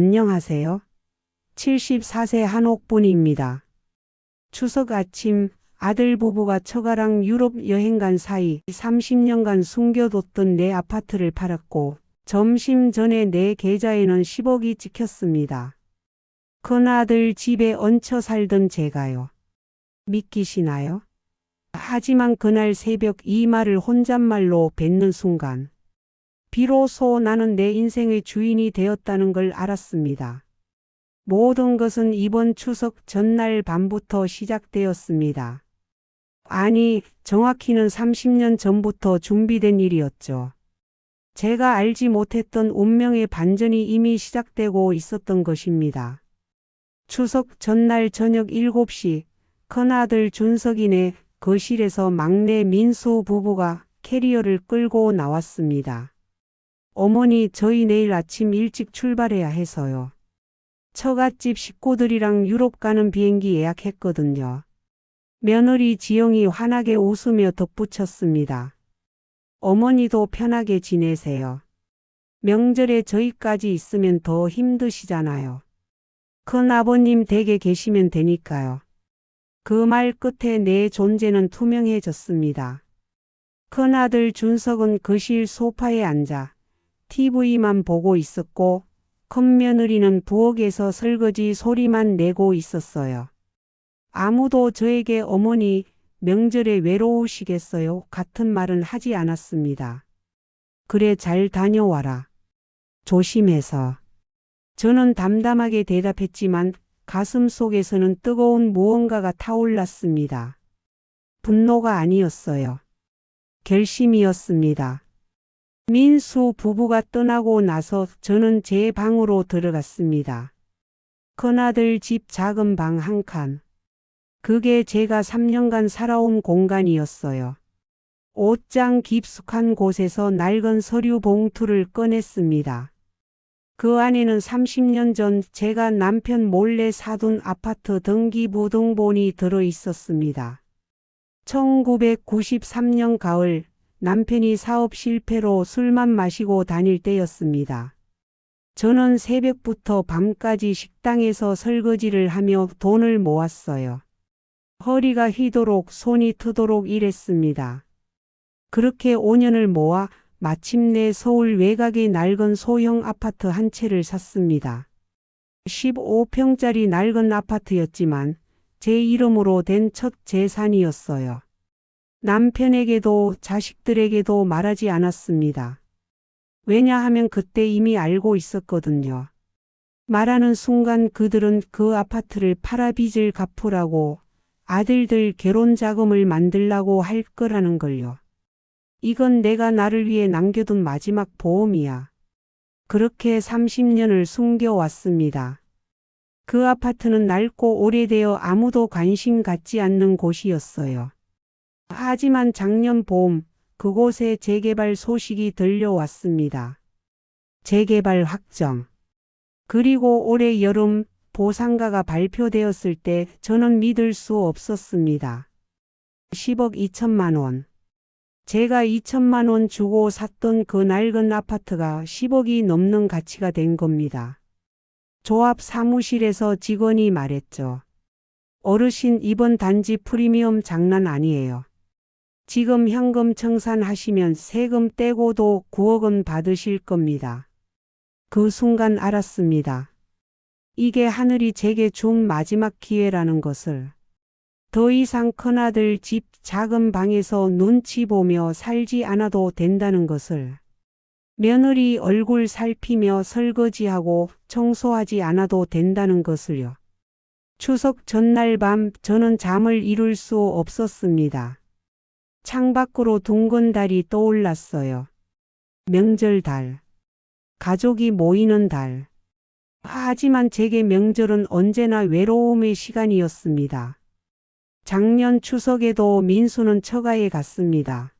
안녕하세요. 74세 한옥분입니다. 추석 아침 아들 부부가 처가랑 유럽 여행 간 사이 30년간 숨겨뒀던 내 아파트를 팔았고 점심 전에 내 계좌에는 10억이 찍혔습니다. 큰아들 집에 얹혀 살던 제가요. 믿기시나요? 하지만 그날 새벽 이 말을 혼잣말로 뱉는 순간 비로소 나는 내 인생의 주인이 되었다는 걸 알았습니다. 모든 것은 이번 추석 전날 밤부터 시작되었습니다. 아니, 정확히는 30년 전부터 준비된 일이었죠. 제가 알지 못했던 운명의 반전이 이미 시작되고 있었던 것입니다. 추석 전날 저녁 7시 큰아들 준석이네 거실에서 막내 민수 부부가 캐리어를 끌고 나왔습니다. 어머니, 저희 내일 아침 일찍 출발해야 해서요. 처갓집 식구들이랑 유럽 가는 비행기 예약했거든요. 며느리 지영이 환하게 웃으며 덧붙였습니다. 어머니도 편하게 지내세요. 명절에 저희까지 있으면 더 힘드시잖아요. 큰아버님 댁에 계시면 되니까요. 그 말 끝에 내 존재는 투명해졌습니다. 큰아들 준석은 거실 소파에 앉아 TV만 보고 있었고 큰며느리는 부엌에서 설거지 소리만 내고 있었어요. 아무도 저에게 어머니 명절에 외로우시겠어요? 같은 말은 하지 않았습니다. 그래, 잘 다녀와라. 조심해서. 저는 담담하게 대답했지만 가슴 속에서는 뜨거운 무언가가 타올랐습니다. 분노가 아니었어요. 결심이었습니다. 민수 부부가 떠나고 나서 저는 제 방으로 들어갔습니다. 큰아들 집 작은 방 한 칸. 그게 제가 3년간 살아온 공간이었어요. 옷장 깊숙한 곳에서 낡은 서류 봉투를 꺼냈습니다. 그 안에는 30년 전 제가 남편 몰래 사둔 아파트 등기부등본이 들어 있었습니다. 1993년 가을 남편이 사업 실패로 술만 마시고 다닐 때였습니다. 저는 새벽부터 밤까지 식당에서 설거지를 하며 돈을 모았어요. 허리가 휘도록 손이 트도록 일했습니다. 그렇게 5년을 모아 마침내 서울 외곽의 낡은 소형 아파트 한 채를 샀습니다. 15평짜리 낡은 아파트였지만 제 이름으로 된 첫 재산이었어요. 남편에게도 자식들에게도 말하지 않았습니다. 왜냐하면 그때 이미 알고 있었거든요. 말하는 순간 그들은 그 아파트를 팔아 빚을 갚으라고 아들들 결혼 자금을 만들라고 할 거라는 걸요. 이건 내가 나를 위해 남겨둔 마지막 보험이야. 그렇게 30년을 숨겨왔습니다. 그 아파트는 낡고 오래되어 아무도 관심 갖지 않는 곳이었어요. 하지만 작년 봄 그곳에 재개발 소식이 들려왔습니다. 재개발 확정. 그리고 올해 여름 보상가가 발표되었을 때 저는 믿을 수 없었습니다. 10억 2천만 원. 제가 2천만 원 주고 샀던 그 낡은 아파트가 10억이 넘는 가치가 된 겁니다. 조합 사무실에서 직원이 말했죠. 어르신, 이번 단지 프리미엄 장난 아니에요. 지금 현금 청산하시면 세금 떼고도 9억 원 받으실 겁니다. 그 순간 알았습니다. 이게 하늘이 제게 준 마지막 기회라는 것을. 더 이상 큰아들 집 작은 방에서 눈치 보며 살지 않아도 된다는 것을. 며느리 얼굴 살피며 설거지하고 청소하지 않아도 된다는 것을요. 추석 전날 밤 저는 잠을 이룰 수 없었습니다. 창밖으로 둥근 달이 떠올랐어요. 명절 달. 가족이 모이는 달. 하지만 제게 명절은 언제나 외로움의 시간이었습니다. 작년 추석에도 민수는 처가에 갔습니다.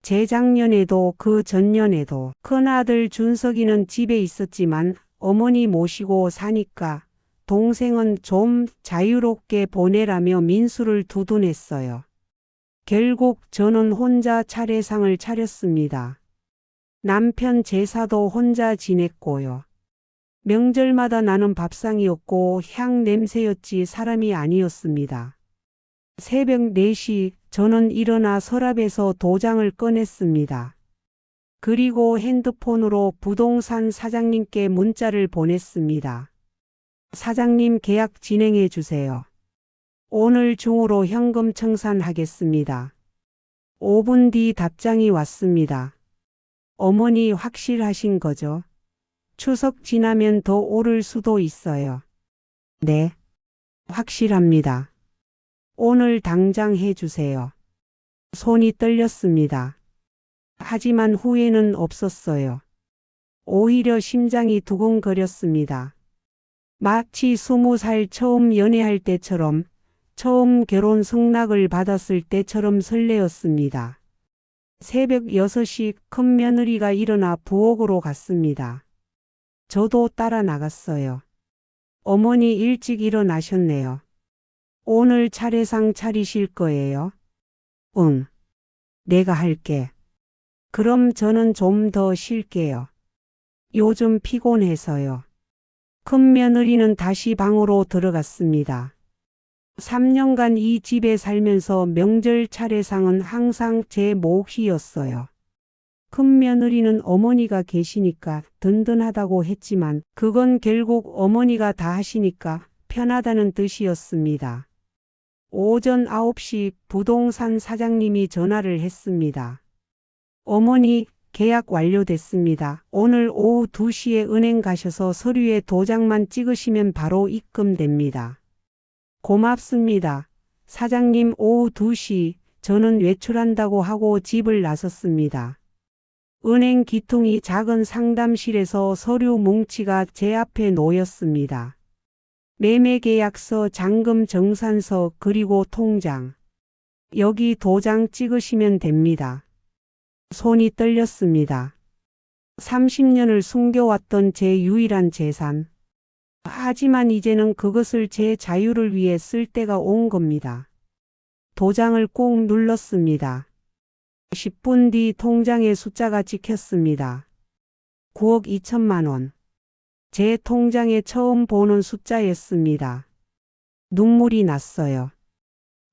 재작년에도 그 전년에도 큰아들 준석이는 집에 있었지만 어머니 모시고 사니까 동생은 좀 자유롭게 보내라며 민수를 두둔했어요. 결국 저는 혼자 차례상을 차렸습니다. 남편 제사도 혼자 지냈고요. 명절마다 나는 밥상이었고 향 냄새였지 사람이 아니었습니다. 새벽 4시 저는 일어나 서랍에서 도장을 꺼냈습니다. 그리고 핸드폰으로 부동산 사장님께 문자를 보냈습니다. 사장님 계약 진행해 주세요. 오늘 중으로 현금 청산하겠습니다. 5분 뒤 답장이 왔습니다. 어머니 확실하신 거죠? 추석 지나면 더 오를 수도 있어요. 네, 확실합니다. 오늘 당장 해주세요. 손이 떨렸습니다. 하지만 후회는 없었어요. 오히려 심장이 두근거렸습니다. 마치 20살 처음 연애할 때처럼, 처음 결혼 승낙을 받았을 때처럼 설레었습니다. 새벽 6시 큰 며느리가 일어나 부엌으로 갔습니다. 저도 따라 나갔어요. 어머니 일찍 일어나셨네요. 오늘 차례상 차리실 거예요? 응. 내가 할게. 그럼 저는 좀 더 쉴게요. 요즘 피곤해서요. 큰 며느리는 다시 방으로 들어갔습니다. 3년간 이 집에 살면서 명절 차례상은 항상 제 몫이었어요. 큰 며느리는 어머니가 계시니까 든든하다고 했지만 그건 결국 어머니가 다 하시니까 편하다는 뜻이었습니다. 오전 9시 부동산 사장님이 전화를 했습니다. 어머니, 계약 완료됐습니다. 오늘 오후 2시에 은행 가셔서 서류에 도장만 찍으시면 바로 입금됩니다. 고맙습니다. 사장님. 오후 2시 저는 외출한다고 하고 집을 나섰습니다. 은행 기통이 작은 상담실에서 서류 뭉치가 제 앞에 놓였습니다. 매매계약서, 잔금 정산서, 그리고 통장. 여기 도장 찍으시면 됩니다. 손이 떨렸습니다. 30년을 숨겨왔던 제 유일한 재산. 하지만 이제는 그것을 제 자유를 위해 쓸 때가 온 겁니다. 도장을 꾹 눌렀습니다. 10분 뒤 통장에 숫자가 찍혔습니다. 9억 2천만 원. 제 통장에 처음 보는 숫자였습니다. 눈물이 났어요.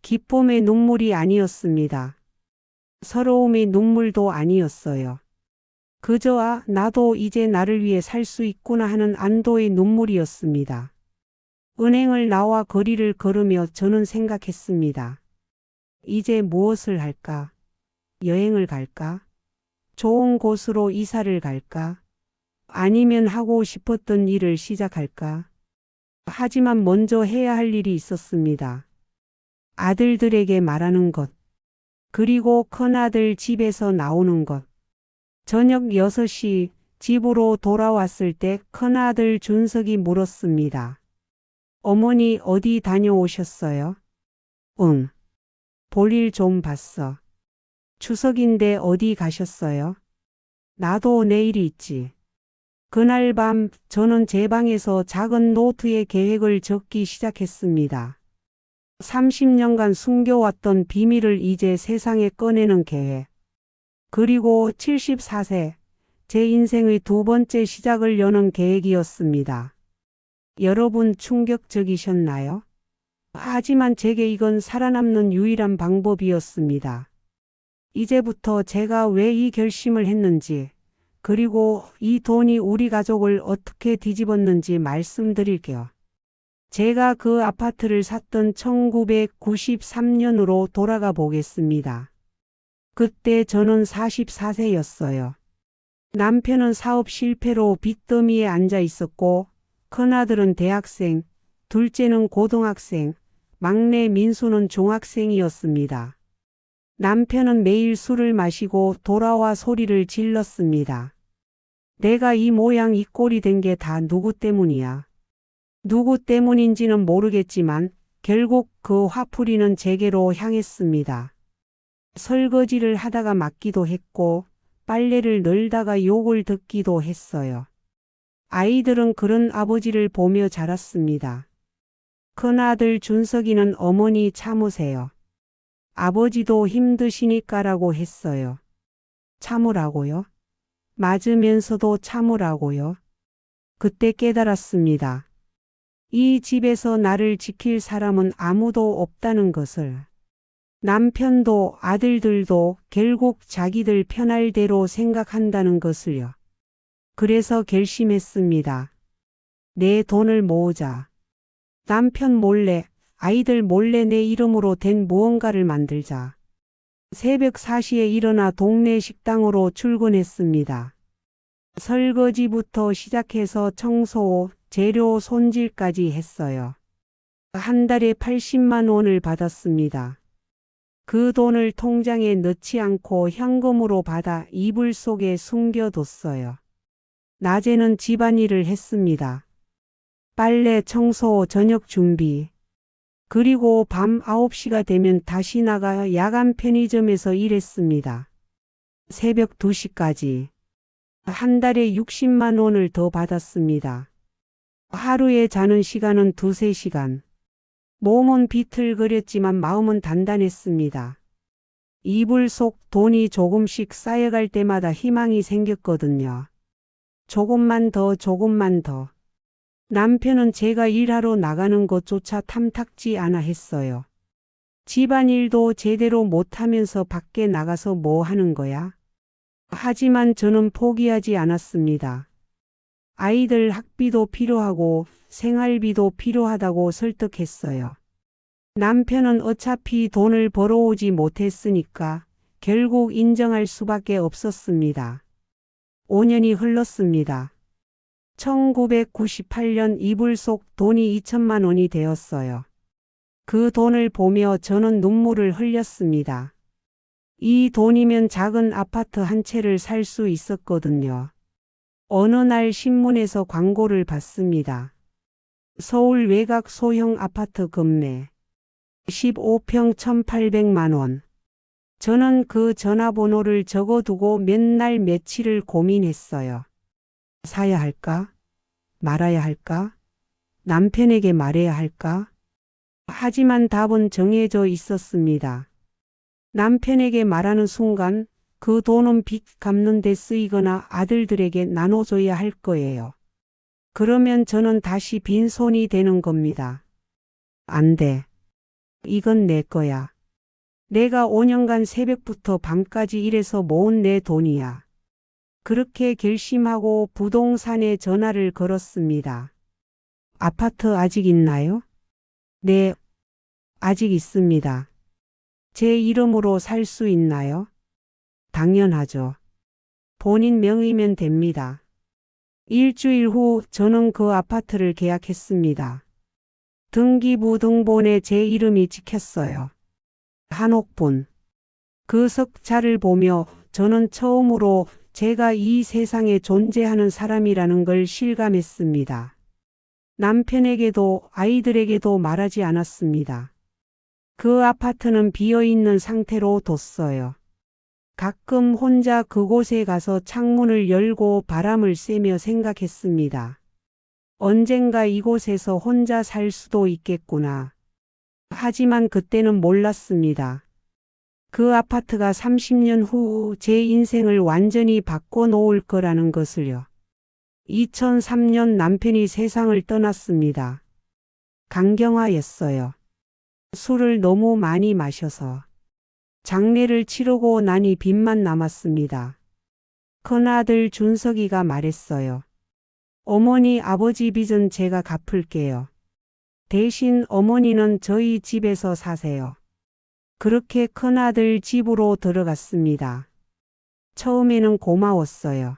기쁨의 눈물이 아니었습니다. 서러움의 눈물도 아니었어요. 그저 나도 이제 나를 위해 살 수 있구나 하는 안도의 눈물이었습니다. 은행을 나와 거리를 걸으며 저는 생각했습니다. 이제 무엇을 할까? 여행을 갈까? 좋은 곳으로 이사를 갈까? 아니면 하고 싶었던 일을 시작할까? 하지만 먼저 해야 할 일이 있었습니다. 아들들에게 말하는 것. 그리고 큰아들 집에서 나오는 것. 저녁 6시 집으로 돌아왔을 때 큰아들 준석이 물었습니다. 어머니 어디 다녀오셨어요? 응. 볼일 좀 봤어. 추석인데 어디 가셨어요? 나도 내일이 있지. 그날 밤 저는 제 방에서 작은 노트에 계획을 적기 시작했습니다. 30년간 숨겨왔던 비밀을 이제 세상에 꺼내는 계획. 그리고 74세, 제 인생의 두 번째 시작을 여는 계획이었습니다. 여러분 충격적이셨나요? 하지만 제게 이건 살아남는 유일한 방법이었습니다. 이제부터 제가 왜 이 결심을 했는지, 그리고 이 돈이 우리 가족을 어떻게 뒤집었는지 말씀드릴게요. 제가 그 아파트를 샀던 1993년으로 돌아가 보겠습니다. 그때 저는 44세였어요. 남편은 사업 실패로 빚더미에 앉아 있었고, 큰아들은 대학생, 둘째는 고등학생, 막내 민수는 중학생이었습니다. 남편은 매일 술을 마시고 돌아와 소리를 질렀습니다. 내가 이 모양 이 꼴이 된 게 다 누구 때문이야. 누구 때문인지는 모르겠지만 결국 그 화풀이는 제게로 향했습니다. 설거지를 하다가 맞기도 했고 빨래를 널다가 욕을 듣기도 했어요. 아이들은 그런 아버지를 보며 자랐습니다. 큰아들 준석이는 어머니 참으세요. 아버지도 힘드시니까라고 했어요. 참으라고요? 맞으면서도 참으라고요? 그때 깨달았습니다. 이 집에서 나를 지킬 사람은 아무도 없다는 것을. 남편도 아들들도 결국 자기들 편할 대로 생각한다는 것을요. 그래서 결심했습니다. 내 돈을 모으자. 남편 몰래, 아이들 몰래 내 이름으로 된 무언가를 만들자. 새벽 4시에 일어나 동네 식당으로 출근했습니다. 설거지부터 시작해서 청소, 재료 손질까지 했어요. 한 달에 80만 원을 받았습니다. 그 돈을 통장에 넣지 않고 현금으로 받아 이불 속에 숨겨뒀어요. 낮에는 집안일을 했습니다. 빨래, 청소, 저녁 준비. 그리고 밤 9시가 되면 다시 나가 야간 편의점에서 일했습니다. 새벽 2시까지. 한 달에 60만 원을 더 받았습니다. 하루에 자는 시간은 2~3시간. 몸은 비틀거렸지만 마음은 단단했습니다. 이불 속 돈이 조금씩 쌓여갈 때마다 희망이 생겼거든요. 조금만 더, 조금만 더. 남편은 제가 일하러 나가는 것조차 탐탁지 않아 했어요. 집안일도 제대로 못하면서 밖에 나가서 뭐 하는 거야? 하지만 저는 포기하지 않았습니다. 아이들 학비도 필요하고 생활비도 필요하다고 설득했어요. 남편은 어차피 돈을 벌어오지 못했으니까 결국 인정할 수밖에 없었습니다. 5년이 흘렀습니다. 1998년 이불 속 돈이 2천만 원이 되었어요. 그 돈을 보며 저는 눈물을 흘렸습니다. 이 돈이면 작은 아파트 한 채를 살 수 있었거든요. 어느 날 신문에서 광고를 봤습니다. 서울 외곽 소형 아파트 급매. 15평 1,800만 원. 저는 그 전화번호를 적어두고 몇 날 며칠을 고민했어요. 사야 할까? 말아야 할까? 남편에게 말해야 할까? 하지만 답은 정해져 있었습니다. 남편에게 말하는 순간 그 돈은 빚 갚는 데 쓰이거나 아들들에게 나눠줘야 할 거예요. 그러면 저는 다시 빈손이 되는 겁니다. 안 돼. 이건 내 거야. 내가 5년간 새벽부터 밤까지 일해서 모은 내 돈이야. 그렇게 결심하고 부동산에 전화를 걸었습니다. 아파트 아직 있나요? 네, 아직 있습니다. 제 이름으로 살 수 있나요? 당연하죠. 본인 명의면 됩니다. 일주일 후 저는 그 아파트를 계약했습니다. 등기부등본에 제 이름이 찍혔어요. 한옥분. 그 석자를 보며 저는 처음으로 제가 이 세상에 존재하는 사람이라는 걸 실감했습니다. 남편에게도 아이들에게도 말하지 않았습니다. 그 아파트는 비어있는 상태로 뒀어요. 가끔 혼자 그곳에 가서 창문을 열고 바람을 쐬며 생각했습니다. 언젠가 이곳에서 혼자 살 수도 있겠구나. 하지만 그때는 몰랐습니다. 그 아파트가 30년 후 제 인생을 완전히 바꿔놓을 거라는 것을요. 2003년 남편이 세상을 떠났습니다. 강경화였어요. 술을 너무 많이 마셔서. 장례를 치르고 나니 빚만 남았습니다. 큰아들 준석이가 말했어요. 어머니, 아버지 빚은 제가 갚을게요. 대신 어머니는 저희 집에서 사세요. 그렇게 큰아들 집으로 들어갔습니다. 처음에는 고마웠어요.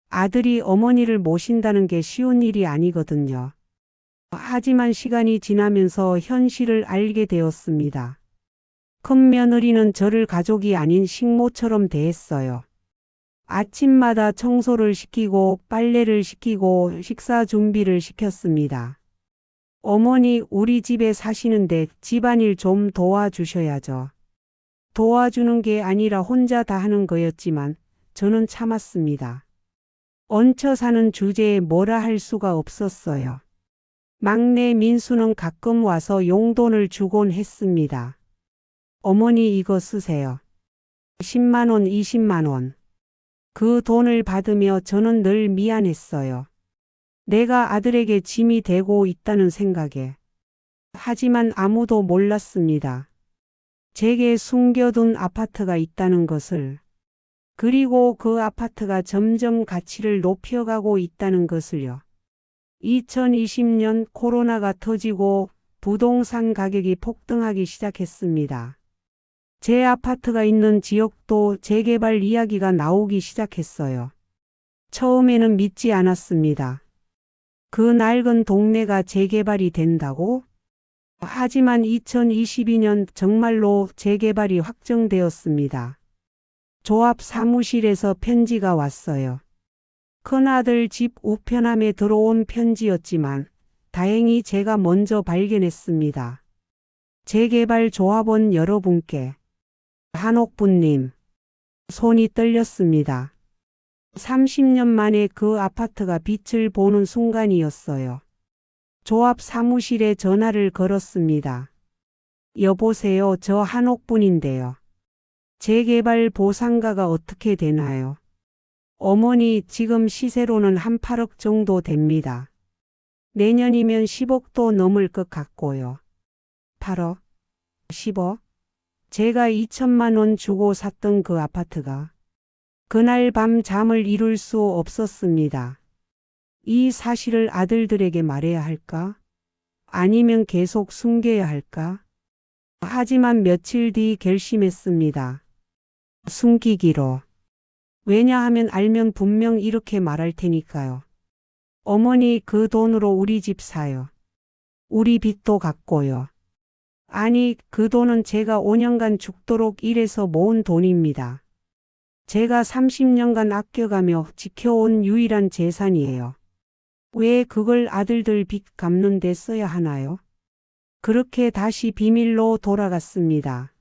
아들이 어머니를 모신다는 게 쉬운 일이 아니거든요. 하지만 시간이 지나면서 현실을 알게 되었습니다. 큰 며느리는 저를 가족이 아닌 식모처럼 대했어요. 아침마다 청소를 시키고 빨래를 시키고 식사 준비를 시켰습니다. 어머니, 우리 집에 사시는데 집안일 좀 도와주셔야죠. 도와주는 게 아니라 혼자 다 하는 거였지만 저는 참았습니다. 얹혀 사는 주제에 뭐라 할 수가 없었어요. 막내 민수는 가끔 와서 용돈을 주곤 했습니다. 어머니, 이거 쓰세요. 10만 원, 20만 원. 그 돈을 받으며 저는 늘 미안했어요. 내가 아들에게 짐이 되고 있다는 생각에. 하지만 아무도 몰랐습니다. 제게 숨겨둔 아파트가 있다는 것을. 그리고 그 아파트가 점점 가치를 높여가고 있다는 것을요. 2020년 코로나가 터지고 부동산 가격이 폭등하기 시작했습니다. 제 아파트가 있는 지역도 재개발 이야기가 나오기 시작했어요. 처음에는 믿지 않았습니다. 그 낡은 동네가 재개발이 된다고? 하지만 2022년 정말로 재개발이 확정되었습니다. 조합 사무실에서 편지가 왔어요. 큰아들 집 우편함에 들어온 편지였지만 다행히 제가 먼저 발견했습니다. 재개발 조합원 여러분께. 한옥부님. 손이 떨렸습니다. 30년 만에 그 아파트가 빛을 보는 순간이었어요. 조합 사무실에 전화를 걸었습니다. 여보세요, 저 한옥분인데요. 재개발 보상가가 어떻게 되나요? 어머니, 지금 시세로는 한 8억 정도 됩니다. 내년이면 10억도 넘을 것 같고요. 8억? 10억? 제가 2천만 원 주고 샀던 그 아파트가. 그날 밤 잠을 이룰 수 없었습니다. 이 사실을 아들들에게 말해야 할까? 아니면 계속 숨겨야 할까? 하지만 며칠 뒤 결심했습니다. 숨기기로. 왜냐하면 알면 분명 이렇게 말할 테니까요. 어머니, 그 돈으로 우리 집 사요. 우리 빚도 갚고요. 아니, 그 돈은 제가 5년간 죽도록 일해서 모은 돈입니다. 제가 30년간 아껴가며 지켜온 유일한 재산이에요. 왜 그걸 아들들 빚 갚는 데 써야 하나요? 그렇게 다시 비밀로 돌아갔습니다.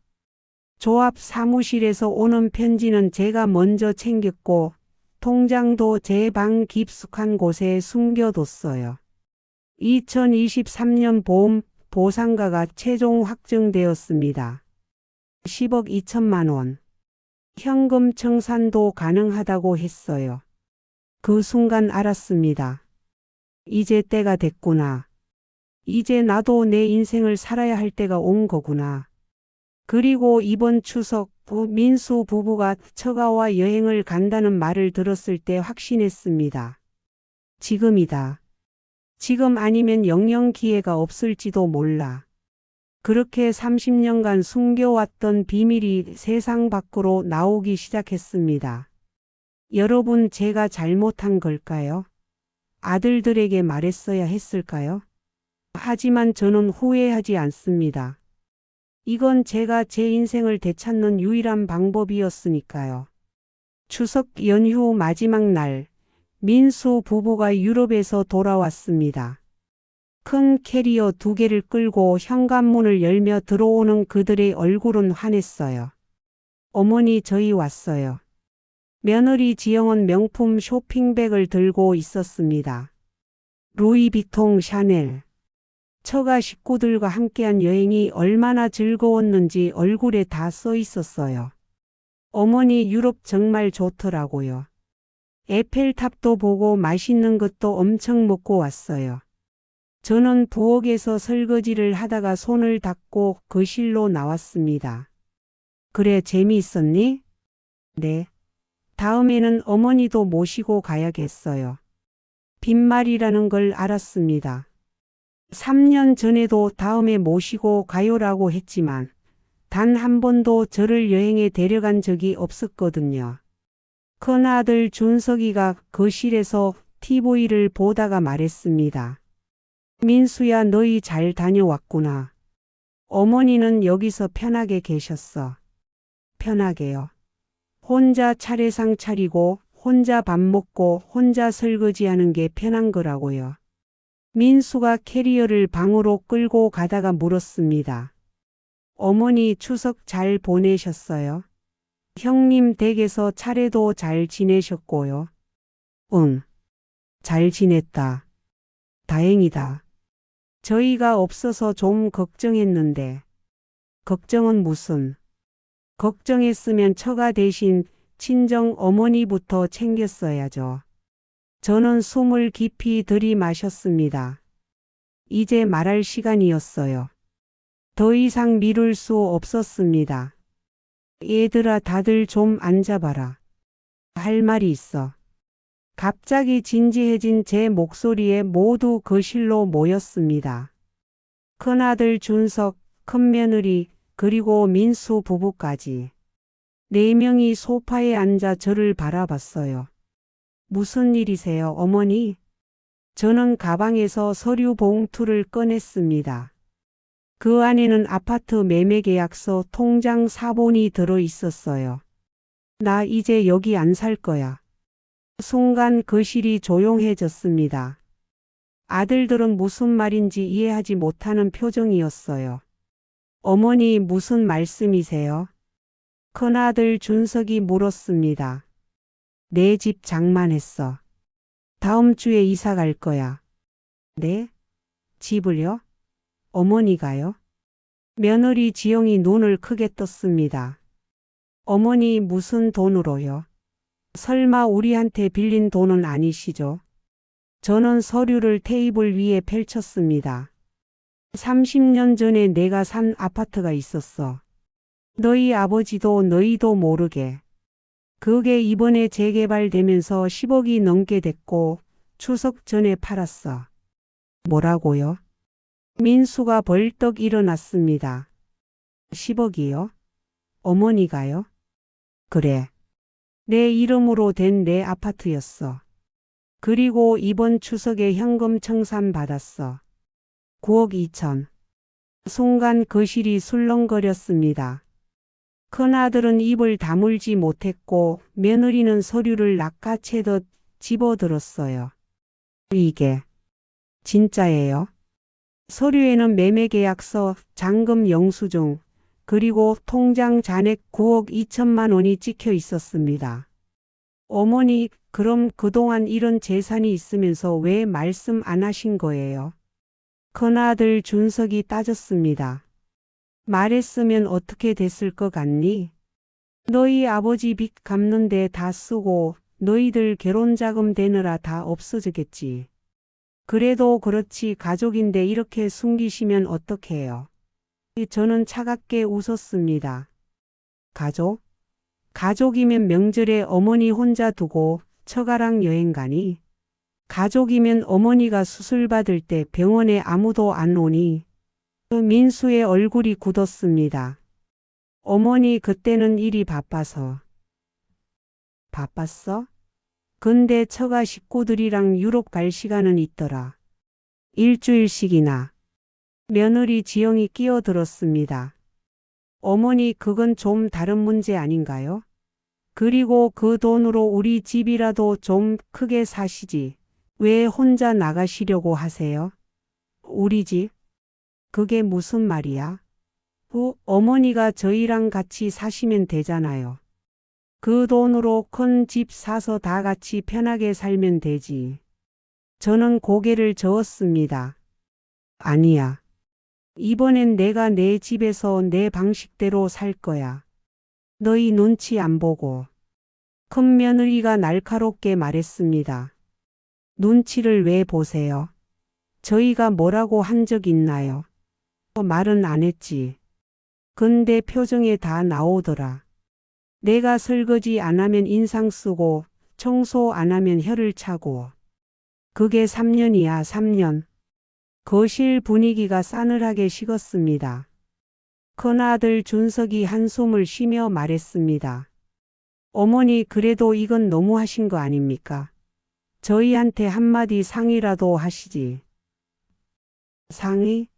조합 사무실에서 오는 편지는 제가 먼저 챙겼고 통장도 제 방 깊숙한 곳에 숨겨뒀어요. 2023년 보험 보상가가 최종 확정되었습니다. 10억 2천만 원. 현금 청산도 가능하다고 했어요. 그 순간 알았습니다. 이제 때가 됐구나. 이제 나도 내 인생을 살아야 할 때가 온 거구나. 그리고 이번 추석 민수 부부가 처가와 여행을 간다는 말을 들었을 때 확신했습니다. 지금이다. 지금 아니면 영영 기회가 없을지도 몰라. 그렇게 30년간 숨겨왔던 비밀이 세상 밖으로 나오기 시작했습니다. 여러분, 제가 잘못한 걸까요? 아들들에게 말했어야 했을까요? 하지만 저는 후회하지 않습니다. 이건 제가 제 인생을 되찾는 유일한 방법이었으니까요. 추석 연휴 마지막 날, 민수 부부가 유럽에서 돌아왔습니다. 큰 캐리어 2개를 끌고 현관문을 열며 들어오는 그들의 얼굴은 환했어요. 어머니, 저희 왔어요. 며느리 지영은 명품 쇼핑백을 들고 있었습니다. 루이비통, 샤넬. 처가 식구들과 함께한 여행이 얼마나 즐거웠는지 얼굴에 다 써 있었어요. 어머니, 유럽 정말 좋더라고요. 에펠탑도 보고 맛있는 것도 엄청 먹고 왔어요. 저는 부엌에서 설거지를 하다가 손을 닦고 거실로 나왔습니다. 그래, 재미있었니? 네. 다음에는 어머니도 모시고 가야겠어요. 빈말이라는 걸 알았습니다. 3년 전에도 다음에 모시고 가요라고 했지만 단 한 번도 저를 여행에 데려간 적이 없었거든요. 큰아들 준석이가 거실에서 TV를 보다가 말했습니다. 민수야, 너희 잘 다녀왔구나. 어머니는 여기서 편하게 계셨어. 편하게요. 혼자 차례상 차리고 혼자 밥 먹고 혼자 설거지하는 게 편한 거라고요. 민수가 캐리어를 방으로 끌고 가다가 물었습니다. 어머니, 추석 잘 보내셨어요? 형님 댁에서 차례도 잘 지내셨고요. 응, 잘 지냈다. 다행이다. 저희가 없어서 좀 걱정했는데. 걱정은 무슨? 걱정했으면 처가 대신 친정 어머니부터 챙겼어야죠. 저는 숨을 깊이 들이마셨습니다. 이제 말할 시간이었어요. 더 이상 미룰 수 없었습니다. 얘들아, 다들 좀 앉아봐라. 할 말이 있어. 갑자기 진지해진 제 목소리에 모두 거실로 모였습니다. 큰아들 준석, 큰며느리, 그리고 민수 부부까지. 4명이 소파에 앉아 저를 바라봤어요. 무슨 일이세요, 어머니? 저는 가방에서 서류 봉투를 꺼냈습니다. 그 안에는 아파트 매매 계약서, 통장 사본이 들어 있었어요. 나 이제 여기 안 살 거야. 순간 거실이 조용해졌습니다. 아들들은 무슨 말인지 이해하지 못하는 표정이었어요. 어머니, 무슨 말씀이세요? 큰아들 준석이 물었습니다. 내 집 장만했어. 다음 주에 이사 갈 거야. 네? 집을요? 어머니가요? 며느리 지영이 눈을 크게 떴습니다. 어머니, 무슨 돈으로요? 설마 우리한테 빌린 돈은 아니시죠? 저는 서류를 테이블 위에 펼쳤습니다. 30년 전에 내가 산 아파트가 있었어. 너희 아버지도 너희도 모르게. 그게 이번에 재개발되면서 10억이 넘게 됐고 추석 전에 팔았어. 뭐라고요? 민수가 벌떡 일어났습니다. 10억이요? 어머니가요? 그래. 내 이름으로 된 내 아파트였어. 그리고 이번 추석에 현금 청산 받았어. 9억 2천. 순간 거실이 술렁거렸습니다. 큰아들은 입을 다물지 못했고 며느리는 서류를 낚아채듯 집어들었어요. 이게 진짜예요? 서류에는 매매계약서, 잔금 영수증, 그리고 통장 잔액 9억 2천만 원이 찍혀 있었습니다. 어머니, 그럼 그동안 이런 재산이 있으면서 왜 말씀 안 하신 거예요? 큰아들 준석이 따졌습니다. 말했으면 어떻게 됐을 것 같니? 너희 아버지 빚 갚는데 다 쓰고 너희들 결혼자금 대느라 다 없어지겠지. 그래도 그렇지, 가족인데 이렇게 숨기시면 어떡해요? 저는 차갑게 웃었습니다. 가족? 가족이면 명절에 어머니 혼자 두고 처가랑 여행 가니? 가족이면 어머니가 수술 받을 때 병원에 아무도 안 오니? 민수의 얼굴이 굳었습니다. 어머니, 그때는 일이 바빠서. 바빴어? 근데 처가 식구들이랑 유럽 갈 시간은 있더라. 일주일씩이나. 며느리 지영이 끼어들었습니다. 어머니, 그건 좀 다른 문제 아닌가요? 그리고 그 돈으로 우리 집이라도 좀 크게 사시지. 왜 혼자 나가시려고 하세요? 우리 집? 그게 무슨 말이야? 어머니가 저희랑 같이 사시면 되잖아요. 그 돈으로 큰 집 사서 다 같이 편하게 살면 되지. 저는 고개를 저었습니다. 아니야. 이번엔 내가 내 집에서 내 방식대로 살 거야. 너희 눈치 안 보고. 큰 며느리가 날카롭게 말했습니다. 눈치를 왜 보세요? 저희가 뭐라고 한 적 있나요? 말은 안 했지. 근데 표정에 다 나오더라. 내가 설거지 안 하면 인상 쓰고 청소 안 하면 혀를 차고. 그게 3년이야, 3년. 거실 분위기가 싸늘하게 식었습니다. 큰아들 준석이 한숨을 쉬며 말했습니다. 어머니, 그래도 이건 너무하신 거 아닙니까? 저희한테 한마디 상의라도 하시지. 상의?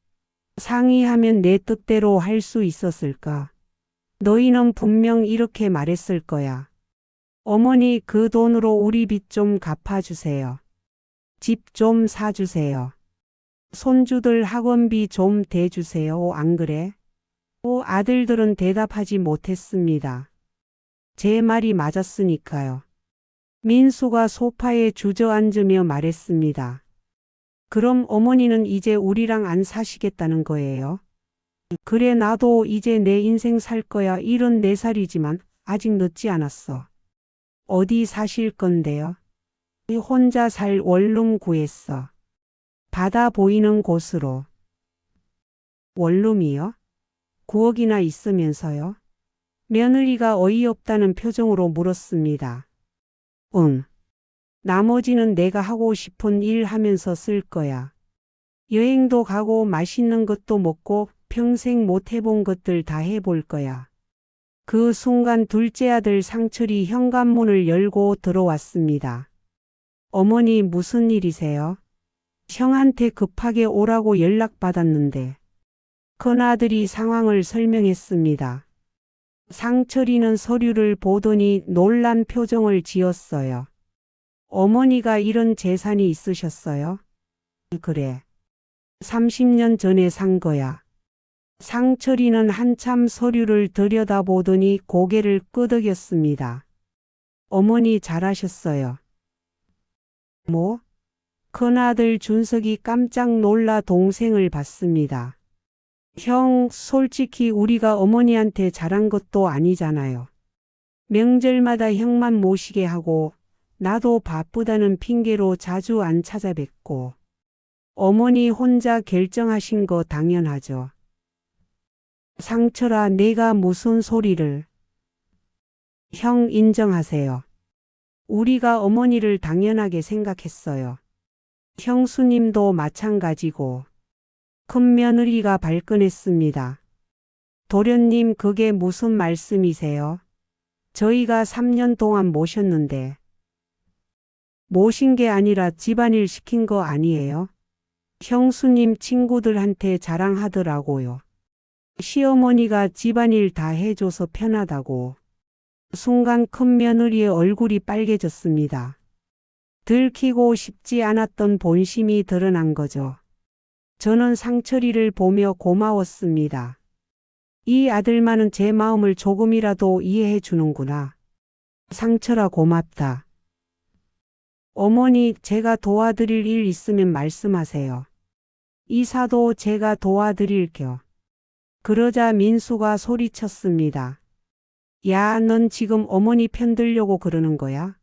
상의하면 내 뜻대로 할 수 있었을까? 너희는 분명 이렇게 말했을 거야. 어머니, 그 돈으로 우리 빚 좀 갚아주세요. 집 좀 사주세요. 손주들 학원비 좀 대주세요. 안 그래? 아들들은 대답하지 못했습니다. 제 말이 맞았으니까요. 민수가 소파에 주저앉으며 말했습니다. 그럼 어머니는 이제 우리랑 안 사시겠다는 거예요? 그래, 나도 이제 내 인생 살 거야. 74살이지만 아직 늦지 않았어. 어디 사실 건데요? 혼자 살 원룸 구했어. 바다 보이는 곳으로. 원룸이요? 9억이나 있으면서요? 며느리가 어이없다는 표정으로 물었습니다. 응. 나머지는 내가 하고 싶은 일 하면서 쓸 거야. 여행도 가고 맛있는 것도 먹고 평생 못 해본 것들 다 해볼 거야. 그 순간 둘째 아들 상철이 현관문을 열고 들어왔습니다. 어머니 무슨 일이세요? 형한테 급하게 오라고 연락받았는데. 큰아들이 상황을 설명했습니다. 상철이는 서류를 보더니 놀란 표정을 지었어요. 어머니가 이런 재산이 있으셨어요? 그래. 30년 전에 산 거야. 상철이는 한참 서류를 들여다보더니 고개를 끄덕였습니다. 어머니 잘하셨어요. 뭐? 큰아들 준석이 깜짝 놀라 동생을 봤습니다. 형, 솔직히 우리가 어머니한테 잘한 것도 아니잖아요. 명절마다 형만 모시게 하고 나도 바쁘다는 핑계로 자주 안 찾아뵙고 어머니 혼자 결정하신 거 당연하죠. 상철아, 내가 무슨 소리를. 형 인정하세요. 우리가 어머니를 당연하게 생각했어요. 형수님도 마찬가지고. 큰며느리가 발끈했습니다. 도련님, 그게 무슨 말씀이세요? 저희가 3년 동안 모셨는데. 모신 게 아니라 집안일 시킨 거 아니에요? 형수님 친구들한테 자랑하더라고요. 시어머니가 집안일 다 해줘서 편하다고. 순간 큰며느리의 얼굴이 빨개졌습니다. 들키고 싶지 않았던 본심이 드러난 거죠. 저는 상철이를 보며 고마웠습니다. 이 아들만은 제 마음을 조금이라도 이해해 주는구나. 상철아, 고맙다. 어머니, 제가 도와드릴 일 있으면 말씀하세요. 이사도 제가 도와드릴게요. 그러자 민수가 소리쳤습니다. 야, 넌 지금 어머니 편 들려고 그러는 거야?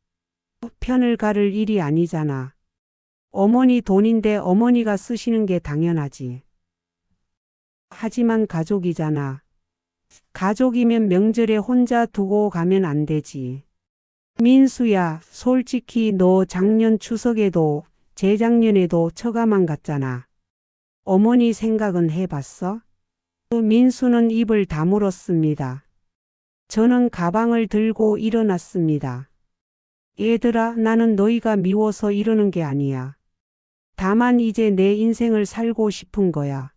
편을 가를 일이 아니잖아. 어머니 돈인데 어머니가 쓰시는 게 당연하지. 하지만 가족이잖아. 가족이면 명절에 혼자 두고 가면 안 되지. 민수야, 솔직히 너 작년 추석에도 재작년에도 처가만 갔잖아. 어머니 생각은 해봤어? 민수는 입을 다물었습니다. 저는 가방을 들고 일어났습니다. 얘들아, 나는 너희가 미워서 이러는 게 아니야. 다만 이제 내 인생을 살고 싶은 거야.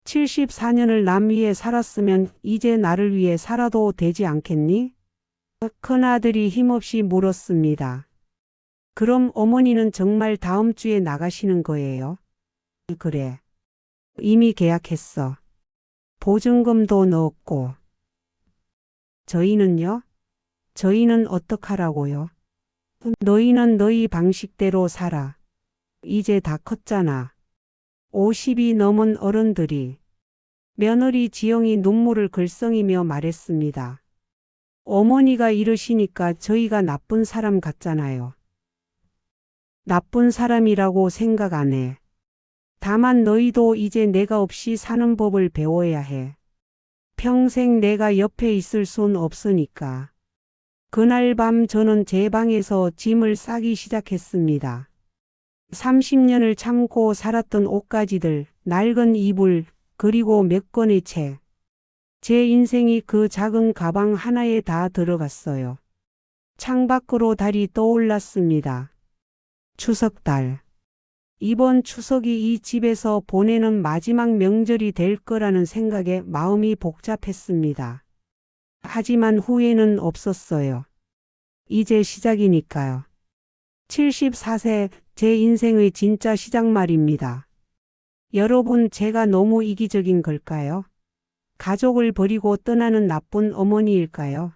74년을 남 위해 살았으면 이제 나를 위해 살아도 되지 않겠니? 큰아들이 힘없이 물었습니다. 그럼 어머니는 정말 다음 주에 나가시는 거예요? 그래. 이미 계약했어. 보증금도 넣었고. 저희는요? 저희는 어떡하라고요? 너희는 너희 방식대로 살아. 이제 다 컸잖아. 50이 넘은 어른들이. 며느리 지영이 눈물을 글썽이며 말했습니다. 어머니가 이러시니까 저희가 나쁜 사람 같잖아요. 나쁜 사람이라고 생각 안 해. 다만 너희도 이제 내가 없이 사는 법을 배워야 해. 평생 내가 옆에 있을 순 없으니까. 그날 밤 저는 제 방에서 짐을 싸기 시작했습니다. 30년을 참고 살았던 옷가지들, 낡은 이불, 그리고 몇 권의 책. 제 인생이 그 작은 가방 하나에 다 들어갔어요. 창밖으로 달이 떠올랐습니다. 추석달. 이번 추석이 이 집에서 보내는 마지막 명절이 될 거라는 생각에 마음이 복잡했습니다. 하지만 후회는 없었어요. 이제 시작이니까요. 74세, 제 인생의 진짜 시작 말입니다. 여러분, 제가 너무 이기적인 걸까요? 가족을 버리고 떠나는 나쁜 어머니일까요?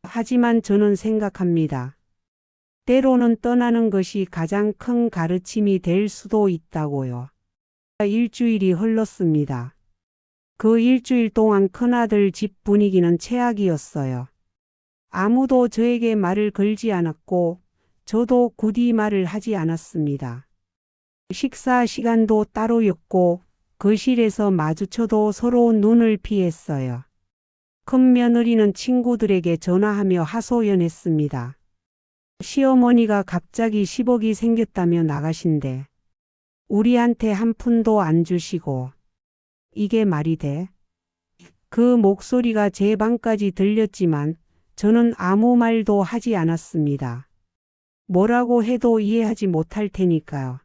하지만 저는 생각합니다. 때로는 떠나는 것이 가장 큰 가르침이 될 수도 있다고요. 일주일이 흘렀습니다. 그 일주일 동안 큰아들 집 분위기는 최악이었어요. 아무도 저에게 말을 걸지 않았고 저도 굳이 말을 하지 않았습니다. 식사 시간도 따로였고 거실에서 마주쳐도 서로 눈을 피했어요. 큰 며느리는 친구들에게 전화하며 하소연했습니다. 시어머니가 갑자기 10억이 생겼다며 나가신대. 우리한테 한 푼도 안 주시고. 이게 말이 돼? 그 목소리가 제 방까지 들렸지만 저는 아무 말도 하지 않았습니다. 뭐라고 해도 이해하지 못할 테니까요.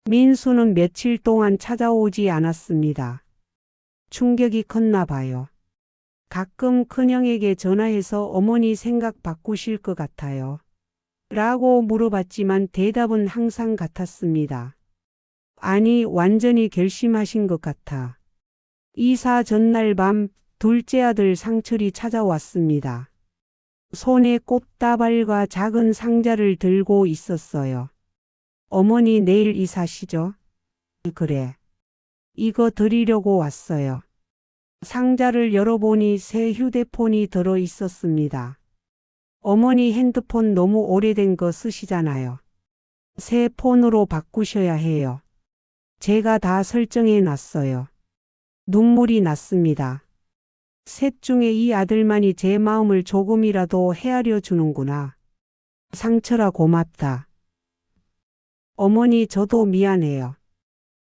민수는 며칠 동안 찾아오지 않았습니다. 충격이 컸나 봐요. 가끔 큰형에게 전화해서 어머니 생각 바꾸실 것 같아요. 라고 물어봤지만 대답은 항상 같았습니다. 아니, 완전히 결심하신 것 같아. 이사 전날 밤 둘째 아들 상철이 찾아왔습니다. 손에 꽃다발과 작은 상자를 들고 있었어요. 어머니 내일 이사시죠? 그래. 이거 드리려고 왔어요. 상자를 열어보니 새 휴대폰이 들어 있었습니다. 어머니 핸드폰 너무 오래된 거 쓰시잖아요. 새 폰으로 바꾸셔야 해요. 제가 다 설정해 놨어요. 눈물이 났습니다. 셋 중에 이 아들만이 제 마음을 조금이라도 헤아려 주는구나. 상철아, 고맙다. 어머니, 저도 미안해요.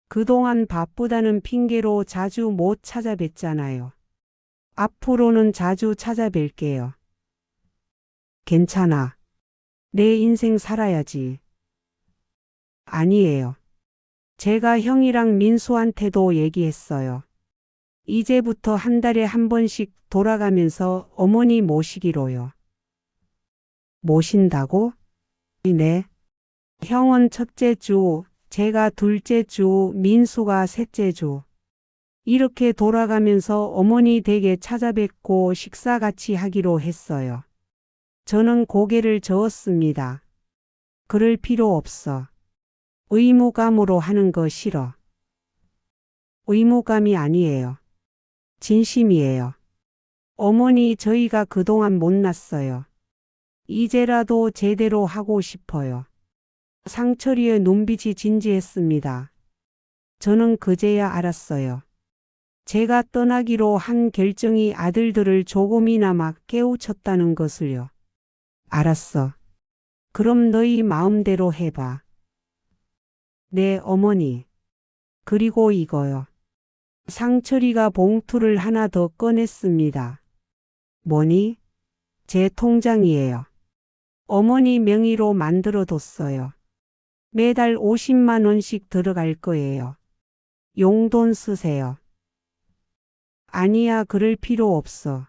그동안 바쁘다는 핑계로 자주 못 찾아뵀잖아요. 앞으로는 자주 찾아뵐게요. 괜찮아. 내 인생 살아야지. 아니에요. 제가 형이랑 민수한테도 얘기했어요. 이제부터 한 달에 한 번씩 돌아가면서 어머니 모시기로요. 모신다고? 네. 형은 첫째 주, 제가 둘째 주, 민수가 셋째 주. 이렇게 돌아가면서 어머니 댁에 찾아뵙고 식사 같이 하기로 했어요. 저는 고개를 저었습니다. 그럴 필요 없어. 의무감으로 하는 거 싫어. 의무감이 아니에요. 진심이에요. 어머니, 저희가 그동안 못났어요. 이제라도 제대로 하고 싶어요. 상철이의 눈빛이 진지했습니다. 저는 그제야 알았어요. 제가 떠나기로 한 결정이 아들들을 조금이나마 깨우쳤다는 것을요. 알았어. 그럼 너희 마음대로 해봐. 네, 어머니. 그리고 이거요. 상철이가 봉투를 하나 더 꺼냈습니다. 뭐니? 제 통장이에요. 어머니 명의로 만들어뒀어요. 매달 50만 원씩 들어갈 거예요. 용돈 쓰세요. 아니야, 그럴 필요 없어.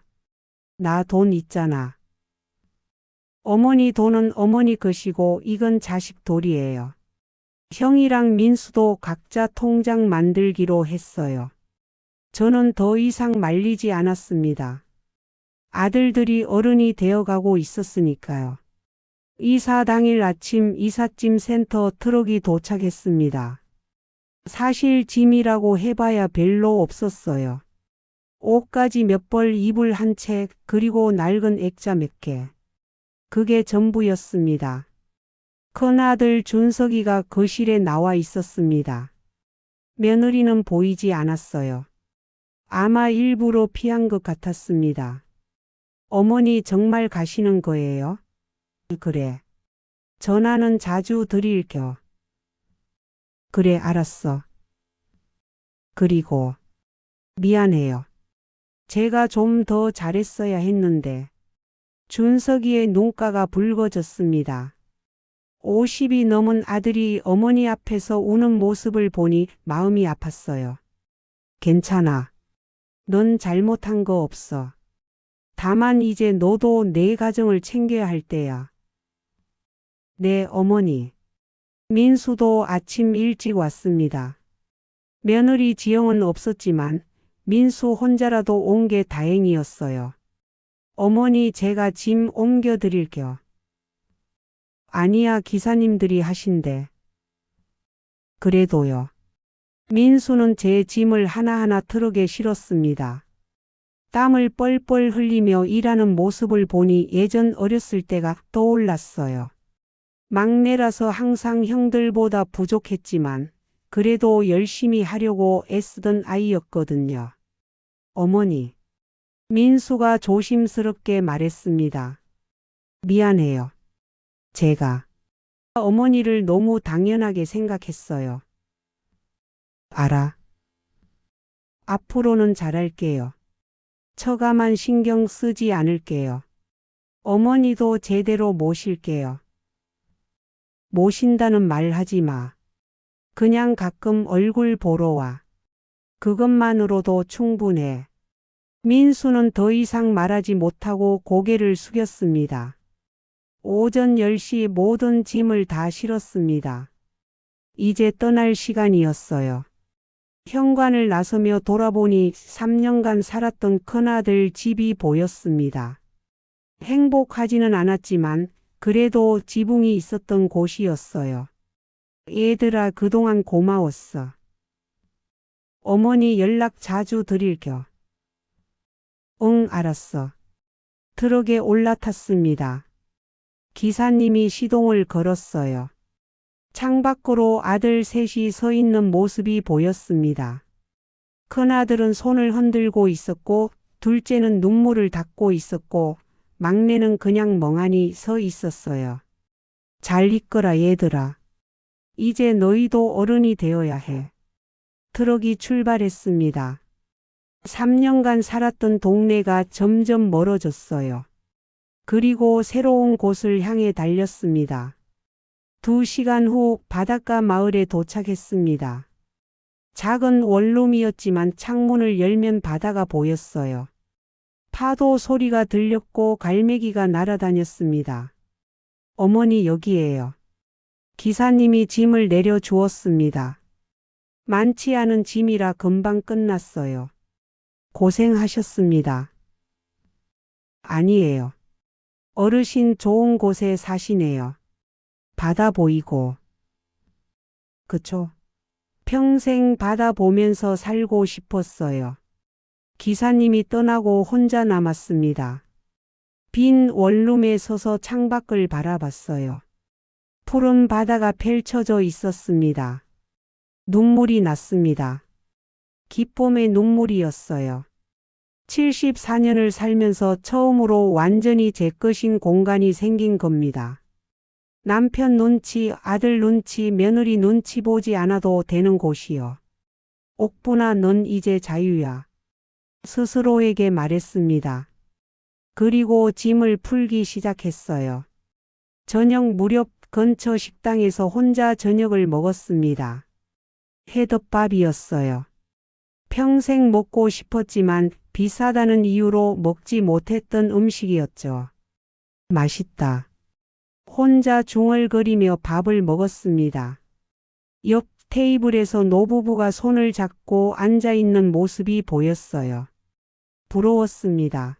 나 돈 있잖아. 어머니 돈은 어머니 것이고 이건 자식 돈이에요. 형이랑 민수도 각자 통장 만들기로 했어요. 저는 더 이상 말리지 않았습니다. 아들들이 어른이 되어가고 있었으니까요. 이사 당일 아침 이삿짐 센터 트럭이 도착했습니다. 사실 짐이라고 해봐야 별로 없었어요. 옷까지 몇 벌 이불 한 채, 그리고 낡은 액자 몇 개. 그게 전부였습니다. 큰아들 준석이가 거실에 나와 있었습니다. 며느리는 보이지 않았어요. 아마 일부러 피한 것 같았습니다. 어머니, 정말 가시는 거예요? 그래. 전화는 자주 드릴겨. 그래, 알았어. 그리고 미안해요. 제가 좀 더 잘했어야 했는데. 준석이의 눈가가 붉어졌습니다. 50이 넘은 아들이 어머니 앞에서 우는 모습을 보니 마음이 아팠어요. 괜찮아. 넌 잘못한 거 없어. 다만 이제 너도 내 가정을 챙겨야 할 때야. 네, 어머니. 민수도 아침 일찍 왔습니다. 며느리 지영은 없었지만 민수 혼자라도 온 게 다행이었어요. 어머니, 제가 짐 옮겨 드릴게요. 아니야, 기사님들이 하신대. 그래도요. 민수는 제 짐을 하나하나 트럭에 실었습니다. 땀을 뻘뻘 흘리며 일하는 모습을 보니 예전 어렸을 때가 떠올랐어요. 막내라서 항상 형들보다 부족했지만 그래도 열심히 하려고 애쓰던 아이였거든요. 어머니. 민수가 조심스럽게 말했습니다. 미안해요. 제가 어머니를 너무 당연하게 생각했어요. 알아. 앞으로는 잘할게요. 처가만 신경 쓰지 않을게요. 어머니도 제대로 모실게요. 모신다는 말 하지 마. 그냥 가끔 얼굴 보러 와. 그것만으로도 충분해. 민수는 더 이상 말하지 못하고 고개를 숙였습니다. 오전 10시 모든 짐을 다 실었습니다. 이제 떠날 시간이었어요. 현관을 나서며 돌아보니 3년간 살았던 큰아들 집이 보였습니다. 행복하지는 않았지만 그래도 지붕이 있었던 곳이었어요. 얘들아, 그동안 고마웠어. 어머니 연락 자주 드릴겨. 응, 알았어. 트럭에 올라탔습니다. 기사님이 시동을 걸었어요. 창밖으로 아들 셋이 서 있는 모습이 보였습니다. 큰아들은 손을 흔들고 있었고 둘째는 눈물을 닦고 있었고 막내는 그냥 멍하니 서 있었어요. 잘 있거라 얘들아. 이제 너희도 어른이 되어야 해. 트럭이 출발했습니다. 3년간 살았던 동네가 점점 멀어졌어요. 그리고 새로운 곳을 향해 달렸습니다. 2시간 후 바닷가 마을에 도착했습니다. 작은 원룸이었지만 창문을 열면 바다가 보였어요. 파도 소리가 들렸고 갈매기가 날아다녔습니다. 어머니, 여기에요. 기사님이 짐을 내려주었습니다. 많지 않은 짐이라 금방 끝났어요. 고생하셨습니다. 아니에요. 어르신 좋은 곳에 사시네요. 바다 보이고. 그쵸? 평생 바다 보면서 살고 싶었어요. 기사님이 떠나고 혼자 남았습니다. 빈 원룸에 서서 창밖을 바라봤어요. 푸른 바다가 펼쳐져 있었습니다. 눈물이 났습니다. 기쁨의 눈물이었어요. 74년을 살면서 처음으로 완전히 제 것인 공간이 생긴 겁니다. 남편 눈치, 아들 눈치, 며느리 눈치 보지 않아도 되는 곳이요. 옥분아, 넌 이제 자유야. 스스로에게 말했습니다. 그리고 짐을 풀기 시작했어요. 저녁 무렵 근처 식당에서 혼자 저녁을 먹었습니다. 회덮밥이었어요. 평생 먹고 싶었지만 비싸다는 이유로 먹지 못했던 음식이었죠. 맛있다. 혼자 중얼거리며 밥을 먹었습니다. 옆 테이블에서 노부부가 손을 잡고 앉아있는 모습이 보였어요. 부러웠습니다.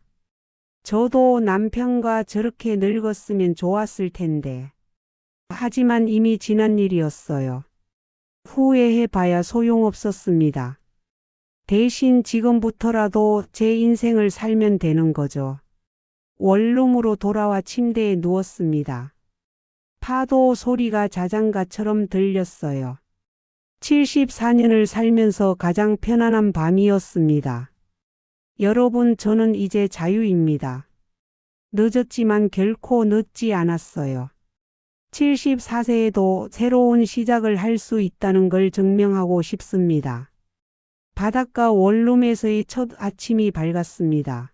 저도 남편과 저렇게 늙었으면 좋았을 텐데. 하지만 이미 지난 일이었어요. 후회해봐야 소용없었습니다. 대신 지금부터라도 제 인생을 살면 되는 거죠. 원룸으로 돌아와 침대에 누웠습니다. 파도 소리가 자장가처럼 들렸어요. 74년을 살면서 가장 편안한 밤이었습니다. 여러분, 저는 이제 자유입니다. 늦었지만 결코 늦지 않았어요. 74세에도 새로운 시작을 할 수 있다는 걸 증명하고 싶습니다. 바닷가 원룸에서의 첫 아침이 밝았습니다.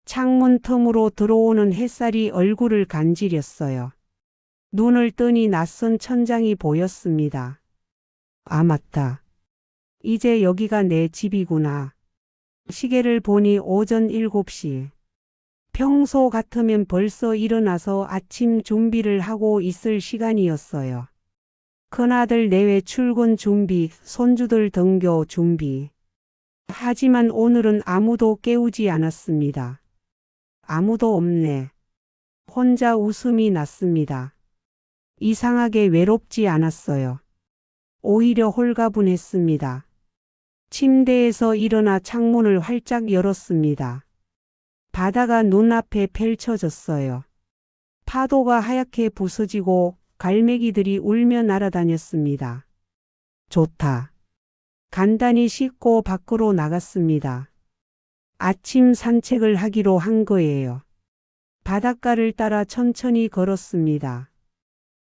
창문 틈으로 들어오는 햇살이 얼굴을 간지렸어요. 눈을 뜨니 낯선 천장이 보였습니다. 아, 맞다. 이제 여기가 내 집이구나. 시계를 보니 오전 7시. 평소 같으면 벌써 일어나서 아침 준비를 하고 있을 시간이었어요. 큰아들 내외 출근 준비, 손주들 등교 준비. 하지만 오늘은 아무도 깨우지 않았습니다. 아무도 없네. 혼자 웃음이 났습니다. 이상하게 외롭지 않았어요. 오히려 홀가분했습니다. 침대에서 일어나 창문을 활짝 열었습니다. 바다가 눈앞에 펼쳐졌어요. 파도가 하얗게 부서지고 갈매기들이 울며 날아다녔습니다. 좋다. 간단히 씻고 밖으로 나갔습니다. 아침 산책을 하기로 한 거예요. 바닷가를 따라 천천히 걸었습니다.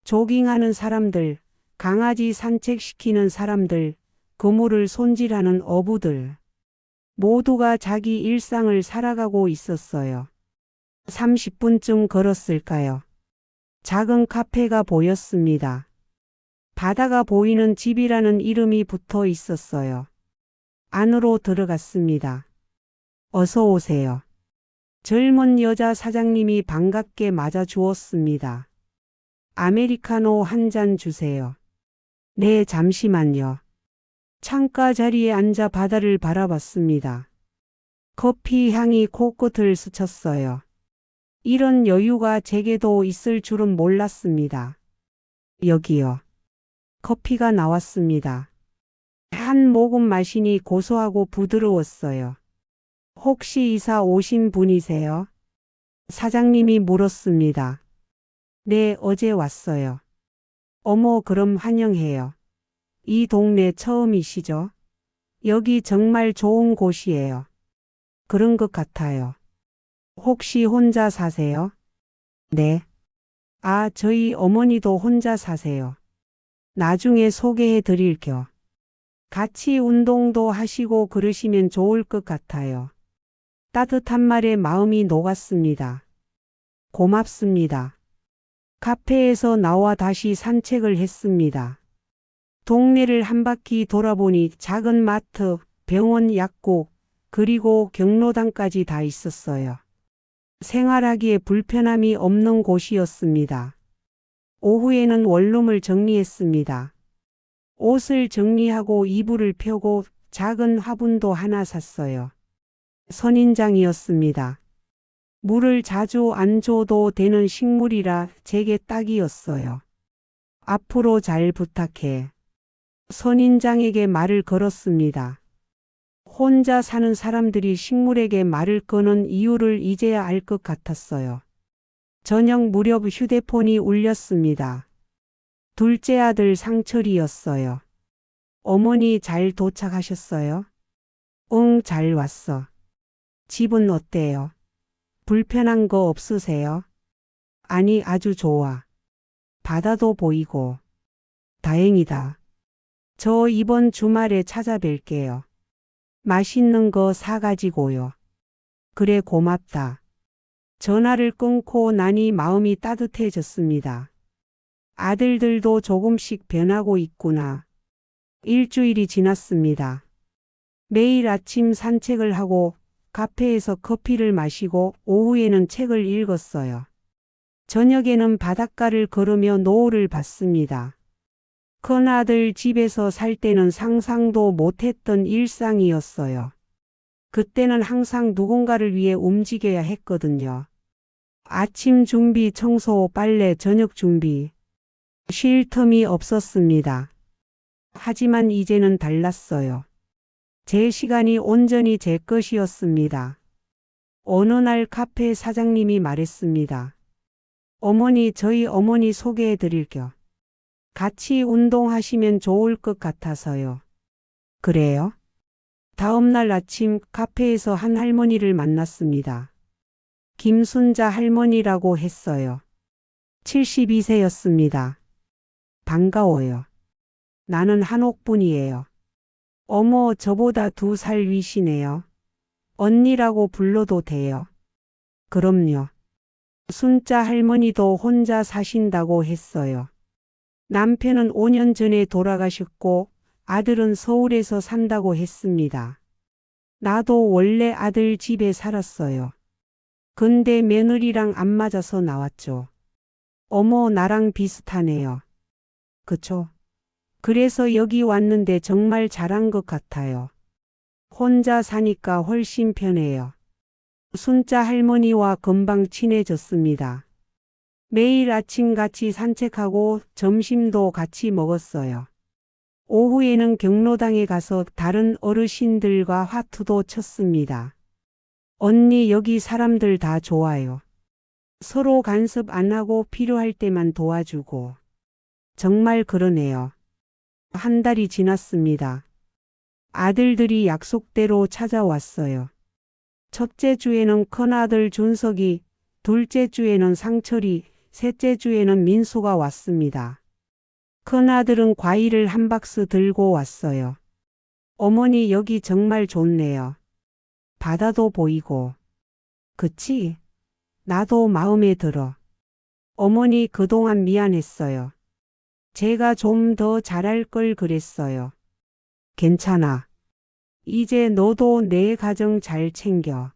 조깅하는 사람들, 강아지 산책시키는 사람들, 그물을 손질하는 어부들. 모두가 자기 일상을 살아가고 있었어요. 30분쯤 걸었을까요? 작은 카페가 보였습니다. 바다가 보이는 집이라는 이름이 붙어 있었어요. 안으로 들어갔습니다. 어서 오세요. 젊은 여자 사장님이 반갑게 맞아 주었습니다. 아메리카노 한 잔 주세요. 네, 잠시만요. 창가 자리에 앉아 바다를 바라봤습니다. 커피 향이 코끝을 스쳤어요. 이런 여유가 제게도 있을 줄은 몰랐습니다. 여기요. 커피가 나왔습니다. 한 모금 마시니 고소하고 부드러웠어요. 혹시 이사 오신 분이세요? 사장님이 물었습니다. 네, 어제 왔어요. 어머, 그럼 환영해요. 이 동네 처음이시죠? 여기 정말 좋은 곳이에요. 그런 것 같아요. 혹시 혼자 사세요? 네. 아, 저희 어머니도 혼자 사세요. 나중에 소개해 드릴게요. 같이 운동도 하시고 그러시면 좋을 것 같아요. 따뜻한 말에 마음이 녹았습니다. 고맙습니다. 카페에서 나와 다시 산책을 했습니다. 동네를 한 바퀴 돌아보니 작은 마트, 병원 약국, 그리고 경로당까지 다 있었어요. 생활하기에 불편함이 없는 곳이었습니다. 오후에는 원룸을 정리했습니다. 옷을 정리하고 이불을 펴고 작은 화분도 하나 샀어요. 선인장이었습니다. 물을 자주 안 줘도 되는 식물이라 제게 딱이었어요. 앞으로 잘 부탁해. 선인장에게 말을 걸었습니다. 혼자 사는 사람들이 식물에게 말을 거는 이유를 이제야 알 것 같았어요. 저녁 무렵 휴대폰이 울렸습니다. 둘째 아들 상철이었어요. 어머니 잘 도착하셨어요? 응, 잘 왔어. 집은 어때요? 불편한 거 없으세요? 아니, 아주 좋아. 바다도 보이고. 다행이다. 저 이번 주말에 찾아뵐게요. 맛있는 거 사가지고요. 그래, 고맙다. 전화를 끊고 나니 마음이 따뜻해졌습니다. 아들들도 조금씩 변하고 있구나. 일주일이 지났습니다. 매일 아침 산책을 하고 카페에서 커피를 마시고 오후에는 책을 읽었어요. 저녁에는 바닷가를 걸으며 노을을 봤습니다. 큰아들 집에서 살 때는 상상도 못했던 일상이었어요. 그때는 항상 누군가를 위해 움직여야 했거든요. 아침 준비, 청소, 빨래, 저녁 준비. 쉴 틈이 없었습니다. 하지만 이제는 달랐어요. 제 시간이 온전히 제 것이었습니다. 어느 날 카페 사장님이 말했습니다. 어머니, 저희 어머니 소개해 드릴게요. 같이 운동하시면 좋을 것 같아서요. 그래요? 다음 날 아침 카페에서 한 할머니를 만났습니다. 김순자 할머니라고 했어요. 72세였습니다. 반가워요. 나는 한옥분이에요. 어머, 저보다 2살 위시네요. 언니라고 불러도 돼요? 그럼요. 순자 할머니도 혼자 사신다고 했어요. 남편은 5년 전에 돌아가셨고 아들은 서울에서 산다고 했습니다. 나도 원래 아들 집에 살았어요. 근데 며느리랑 안 맞아서 나왔죠. 어머, 나랑 비슷하네요. 그쵸? 그래서 여기 왔는데 정말 잘한 것 같아요. 혼자 사니까 훨씬 편해요. 순자 할머니와 금방 친해졌습니다. 매일 아침 같이 산책하고 점심도 같이 먹었어요. 오후에는 경로당에 가서 다른 어르신들과 화투도 쳤습니다. 언니, 여기 사람들 다 좋아요. 서로 간섭 안 하고 필요할 때만 도와주고. 정말 그러네요. 한 달이 지났습니다. 아들들이 약속대로 찾아왔어요. 첫째 주에는 큰아들 준석이, 둘째 주에는 상철이, 셋째 주에는 민수가 왔습니다. 큰아들은 과일을 한 박스 들고 왔어요. 어머니 여기 정말 좋네요. 바다도 보이고. 그치? 나도 마음에 들어. 어머니 그동안 미안했어요. 제가 좀 더 잘할 걸 그랬어요. 괜찮아. 이제 너도 내 가정 잘 챙겨.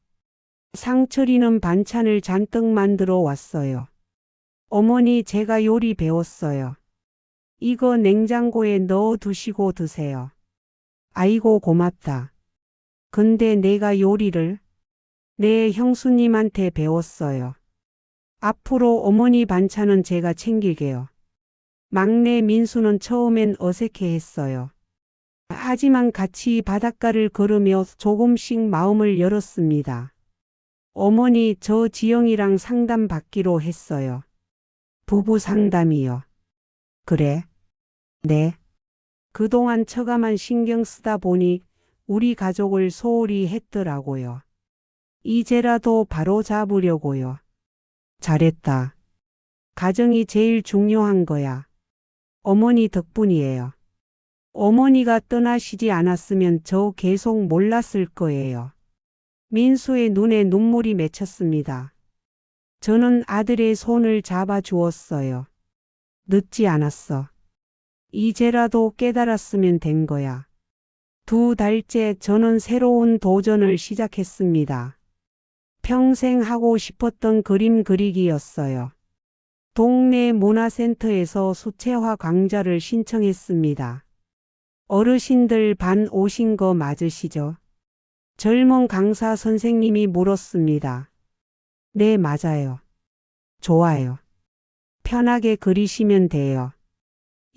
상철이는 반찬을 잔뜩 만들어 왔어요. 어머니 제가 요리 배웠어요. 이거 냉장고에 넣어 두시고 드세요. 아이고 고맙다. 근데 내가 요리를 내 형수님한테 배웠어요. 앞으로 어머니 반찬은 제가 챙길게요. 막내 민수는 처음엔 어색해했어요. 하지만 같이 바닷가를 걸으며 조금씩 마음을 열었습니다. 어머니 저 지영이랑 상담 받기로 했어요. 부부 상담이요. 그래? 네. 그동안 처가만 신경 쓰다 보니 우리 가족을 소홀히 했더라고요. 이제라도 바로 잡으려고요. 잘했다. 가정이 제일 중요한 거야. 어머니 덕분이에요. 어머니가 떠나시지 않았으면 저 계속 몰랐을 거예요. 민수의 눈에 눈물이 맺혔습니다. 저는 아들의 손을 잡아 주었어요. 늦지 않았어. 이제라도 깨달았으면 된 거야. 2달째 저는 새로운 도전을 시작했습니다. 평생 하고 싶었던 그림 그리기였어요. 동네 문화센터에서 수채화 강좌를 신청했습니다. 어르신들 반 오신 거 맞으시죠? 젊은 강사 선생님이 물었습니다. 네, 맞아요. 좋아요. 편하게 그리시면 돼요.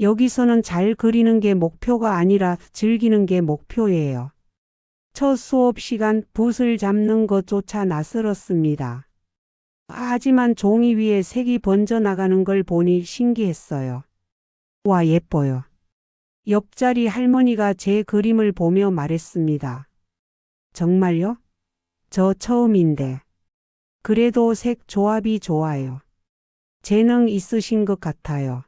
여기서는 잘 그리는 게 목표가 아니라 즐기는 게 목표예요. 첫 수업 시간 붓을 잡는 것조차 낯설었습니다. 하지만 종이 위에 색이 번져나가는 걸 보니 신기했어요. 와, 예뻐요. 옆자리 할머니가 제 그림을 보며 말했습니다. 정말요? 저 처음인데. 그래도 색 조합이 좋아요. 재능 있으신 것 같아요.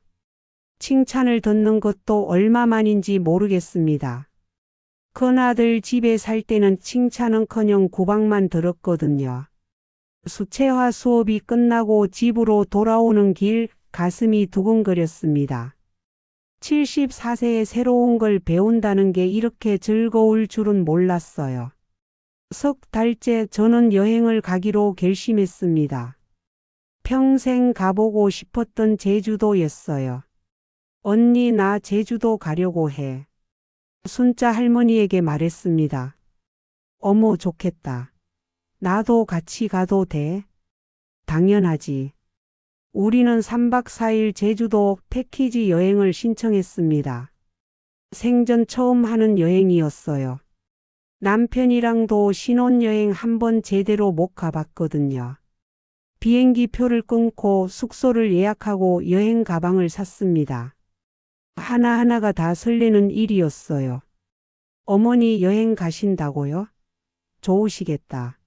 칭찬을 듣는 것도 얼마만인지 모르겠습니다. 큰아들 집에 살 때는 칭찬은커녕 구박만 들었거든요. 수채화 수업이 끝나고 집으로 돌아오는 길 가슴이 두근거렸습니다. 74세에 새로운 걸 배운다는 게 이렇게 즐거울 줄은 몰랐어요. 석 달째 저는 여행을 가기로 결심했습니다. 평생 가보고 싶었던 제주도였어요. 언니 나 제주도 가려고 해. 순자 할머니에게 말했습니다. 어머 좋겠다. 나도 같이 가도 돼? 당연하지. 우리는 3박 4일 제주도 패키지 여행을 신청했습니다. 생전 처음 하는 여행이었어요. 남편이랑도 신혼여행 한 번 제대로 못 가봤거든요. 비행기 표를 끊고 숙소를 예약하고 여행 가방을 샀습니다. 하나하나가 다 설레는 일이었어요. 어머니 여행 가신다고요? 좋으시겠다.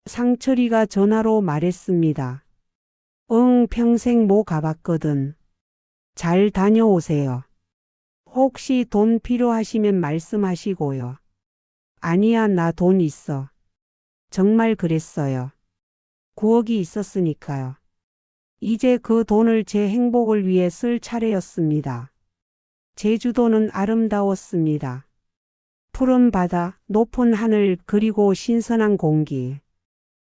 상철이가 전화로 말했습니다. 응, 평생 못 가봤거든. 잘 다녀오세요. 혹시 돈 필요하시면 말씀하시고요. 아니야, 나 돈 있어. 정말 그랬어요. 9억이 있었으니까요. 이제 그 돈을 제 행복을 위해 쓸 차례였습니다. 제주도는 아름다웠습니다. 푸른 바다, 높은 하늘, 그리고 신선한 공기.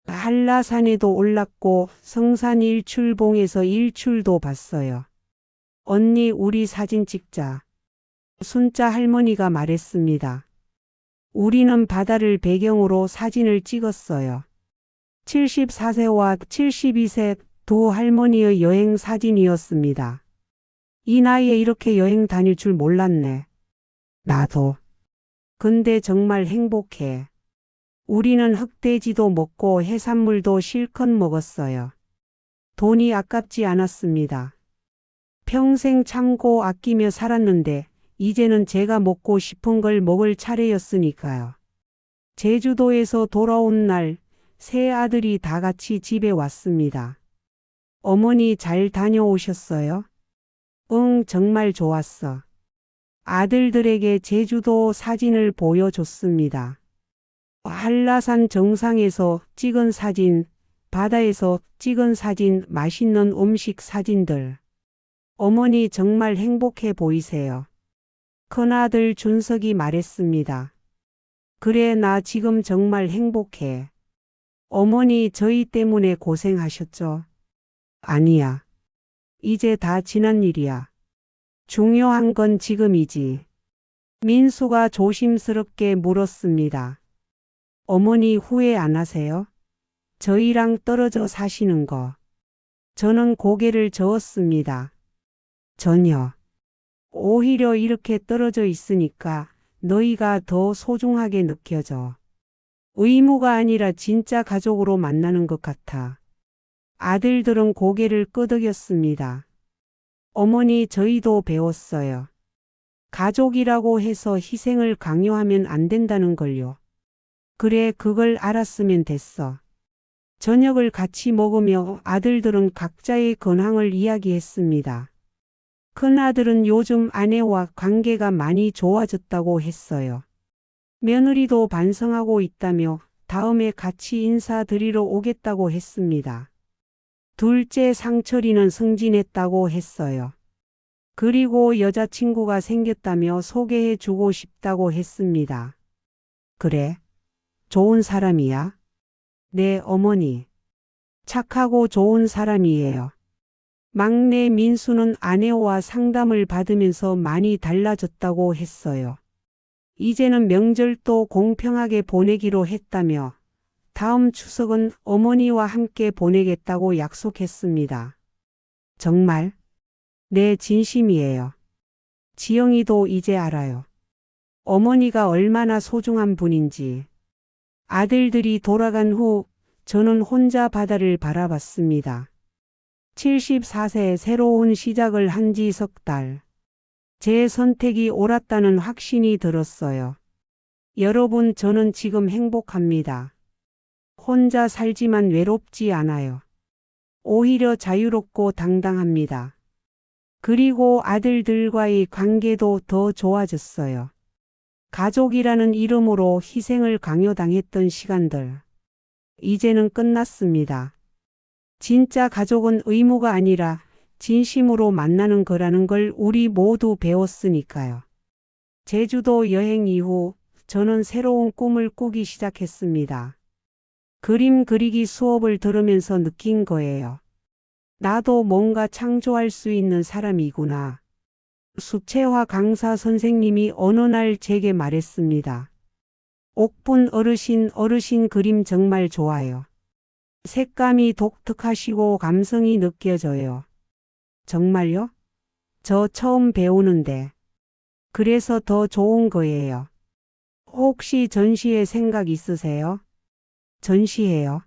한라산에도 올랐고 성산 일출봉에서 일출도 봤어요. 언니 우리 사진 찍자. 순자 할머니가 말했습니다. 우리는 바다를 배경으로 사진을 찍었어요. 74세와 72세 두 할머니의 여행 사진이었습니다. 이 나이에 이렇게 여행 다닐 줄 몰랐네. 나도. 근데 정말 행복해. 우리는 흑돼지도 먹고 해산물도 실컷 먹었어요. 돈이 아깝지 않았습니다. 평생 참고 아끼며 살았는데 이제는 제가 먹고 싶은 걸 먹을 차례였으니까요. 제주도에서 돌아온 날 세 아들이 다 같이 집에 왔습니다. 어머니 잘 다녀오셨어요? 응, 정말 좋았어. 아들들에게 제주도 사진을 보여줬습니다. 한라산 정상에서 찍은 사진, 바다에서 찍은 사진, 맛있는 음식 사진들. 어머니 정말 행복해 보이세요. 큰아들 준석이 말했습니다. 그래, 나 지금 정말 행복해. 어머니 저희 때문에 고생하셨죠? 아니야. 이제 다 지난 일이야. 중요한 건 지금이지. 민수가 조심스럽게 물었습니다. 어머니 후회 안 하세요? 저희랑 떨어져 사시는 거. 저는 고개를 저었습니다. 전혀. 오히려 이렇게 떨어져 있으니까 너희가 더 소중하게 느껴져. 의무가 아니라 진짜 가족으로 만나는 것 같아. 아들들은 고개를 끄덕였습니다. 어머니 저희도 배웠어요. 가족이라고 해서 희생을 강요하면 안 된다는 걸요. 그래, 그걸 알았으면 됐어. 저녁을 같이 먹으며 아들들은 각자의 근황을 이야기했습니다. 큰아들은 요즘 아내와 관계가 많이 좋아졌다고 했어요. 며느리도 반성하고 있다며 다음에 같이 인사드리러 오겠다고 했습니다. 둘째 상철이는 승진했다고 했어요. 그리고 여자친구가 생겼다며 소개해 주고 싶다고 했습니다. 그래? 좋은 사람이야? 네, 어머니. 착하고 좋은 사람이에요. 막내 민수는 아내와 상담을 받으면서 많이 달라졌다고 했어요. 이제는 명절도 공평하게 보내기로 했다며 다음 추석은 어머니와 함께 보내겠다고 약속했습니다. 정말? 네, 진심이에요. 지영이도 이제 알아요. 어머니가 얼마나 소중한 분인지. 아들들이 돌아간 후 저는 혼자 바다를 바라봤습니다. 74세 새로운 시작을 한 지 석 달. 제 선택이 옳았다는 확신이 들었어요. 여러분, 저는 지금 행복합니다. 혼자 살지만 외롭지 않아요. 오히려 자유롭고 당당합니다. 그리고 아들들과의 관계도 더 좋아졌어요. 가족이라는 이름으로 희생을 강요당했던 시간들. 이제는 끝났습니다. 진짜 가족은 의무가 아니라 진심으로 만나는 거라는 걸 우리 모두 배웠으니까요. 제주도 여행 이후 저는 새로운 꿈을 꾸기 시작했습니다. 그림 그리기 수업을 들으면서 느낀 거예요. 나도 뭔가 창조할 수 있는 사람이구나. 수채화 강사 선생님이 어느 날 제게 말했습니다. 옥분 어르신 그림 정말 좋아요. 색감이 독특하시고 감성이 느껴져요. 정말요? 저 처음 배우는데. 그래서 더 좋은 거예요. 혹시 전시회 생각 있으세요? 전시회요?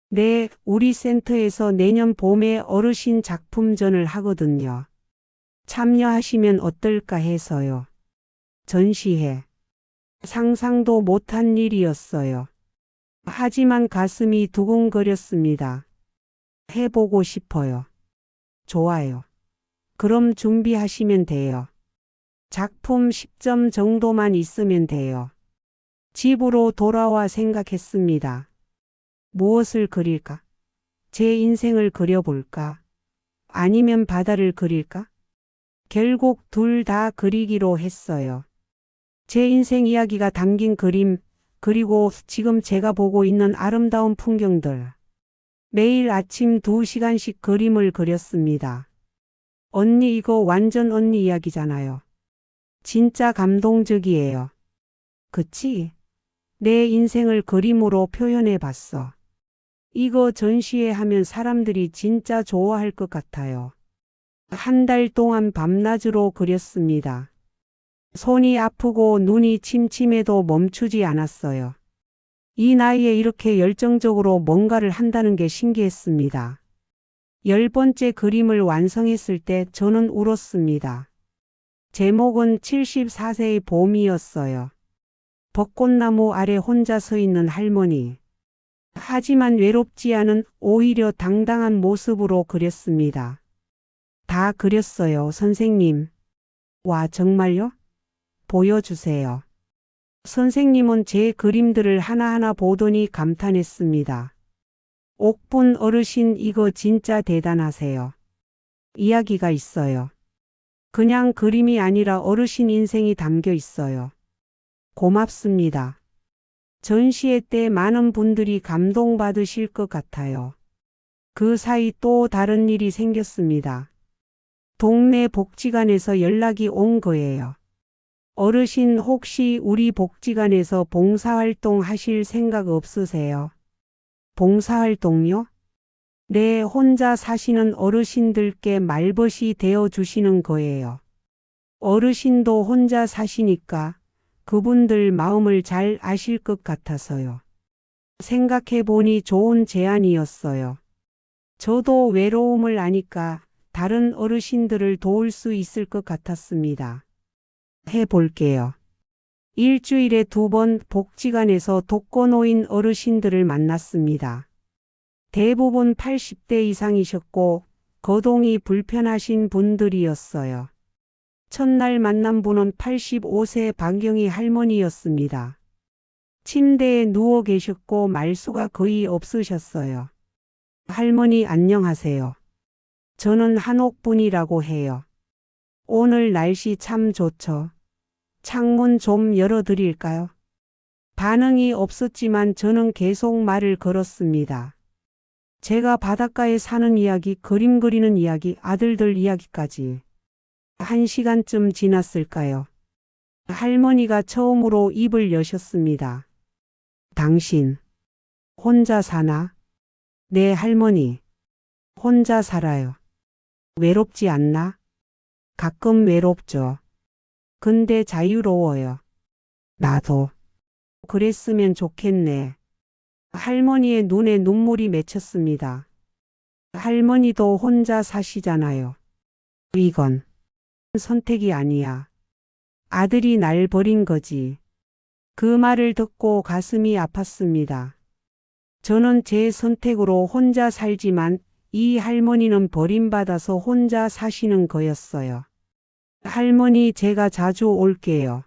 네, 우리 센터에서 내년 봄에 어르신 작품전을 하거든요. 참여하시면 어떨까 해서요. 전시회. 상상도 못한 일이었어요. 하지만 가슴이 두근거렸습니다. 해보고 싶어요. 좋아요. 그럼 준비하시면 돼요. 작품 10점 정도만 있으면 돼요. 집으로 돌아와 생각했습니다. 무엇을 그릴까? 제 인생을 그려볼까? 아니면 바다를 그릴까? 결국 둘 다 그리기로 했어요. 제 인생 이야기가 담긴 그림, 그리고 지금 제가 보고 있는 아름다운 풍경들. 매일 아침 2시간씩 그림을 그렸습니다. 언니, 이거 완전 언니 이야기잖아요. 진짜 감동적이에요. 그치? 내 인생을 그림으로 표현해 봤어. 이거 전시회 하면 사람들이 진짜 좋아할 것 같아요. 한 달 동안 밤낮으로 그렸습니다. 손이 아프고 눈이 침침해도 멈추지 않았어요. 이 나이에 이렇게 열정적으로 뭔가를 한다는 게 신기했습니다. 10번째 그림을 완성했을 때 저는 울었습니다. 제목은 74세의 봄이었어요. 벚꽃나무 아래 혼자 서 있는 할머니. 하지만 외롭지 않은 오히려 당당한 모습으로 그렸습니다. 다 그렸어요, 선생님. 와, 정말요? 보여주세요. 선생님은 제 그림들을 하나하나 보더니 감탄했습니다. 옥분 어르신 이거 진짜 대단하세요. 이야기가 있어요. 그냥 그림이 아니라 어르신 인생이 담겨 있어요. 고맙습니다. 전시회 때 많은 분들이 감동받으실 것 같아요. 그 사이 또 다른 일이 생겼습니다. 동네 복지관에서 연락이 온 거예요. 어르신 혹시 우리 복지관에서 봉사활동 하실 생각 없으세요? 봉사활동요? 네, 혼자 사시는 어르신들께 말벗이 되어 주시는 거예요. 어르신도 혼자 사시니까 그분들 마음을 잘 아실 것 같아서요. 생각해 보니 좋은 제안이었어요. 저도 외로움을 아니까 다른 어르신들을 도울 수 있을 것 같았습니다. 해볼게요. 일주일에 2번 복지관에서 독거노인 어르신들을 만났습니다. 대부분 80대 이상이셨고 거동이 불편하신 분들이었어요. 첫날 만난 분은 85세 박영희 할머니였습니다. 침대에 누워 계셨고 말수가 거의 없으셨어요. 할머니 안녕하세요. 저는 한옥분이라고 해요. 오늘 날씨 참 좋죠. 창문 좀 열어드릴까요? 반응이 없었지만 저는 계속 말을 걸었습니다. 제가 바닷가에 사는 이야기, 그림 그리는 이야기, 아들들 이야기까지. 1시간쯤 지났을까요? 할머니가 처음으로 입을 여셨습니다. 당신, 혼자 사나? 네, 할머니. 혼자 살아요. 외롭지 않나? 가끔 외롭죠. 근데 자유로워요. 나도. 그랬으면 좋겠네. 할머니의 눈에 눈물이 맺혔습니다. 할머니도 혼자 사시잖아요. 이건 선택이 아니야. 아들이 날 버린 거지. 그 말을 듣고 가슴이 아팠습니다. 저는 제 선택으로 혼자 살지만 이 할머니는 버림받아서 혼자 사시는 거였어요. 할머니, 제가 자주 올게요.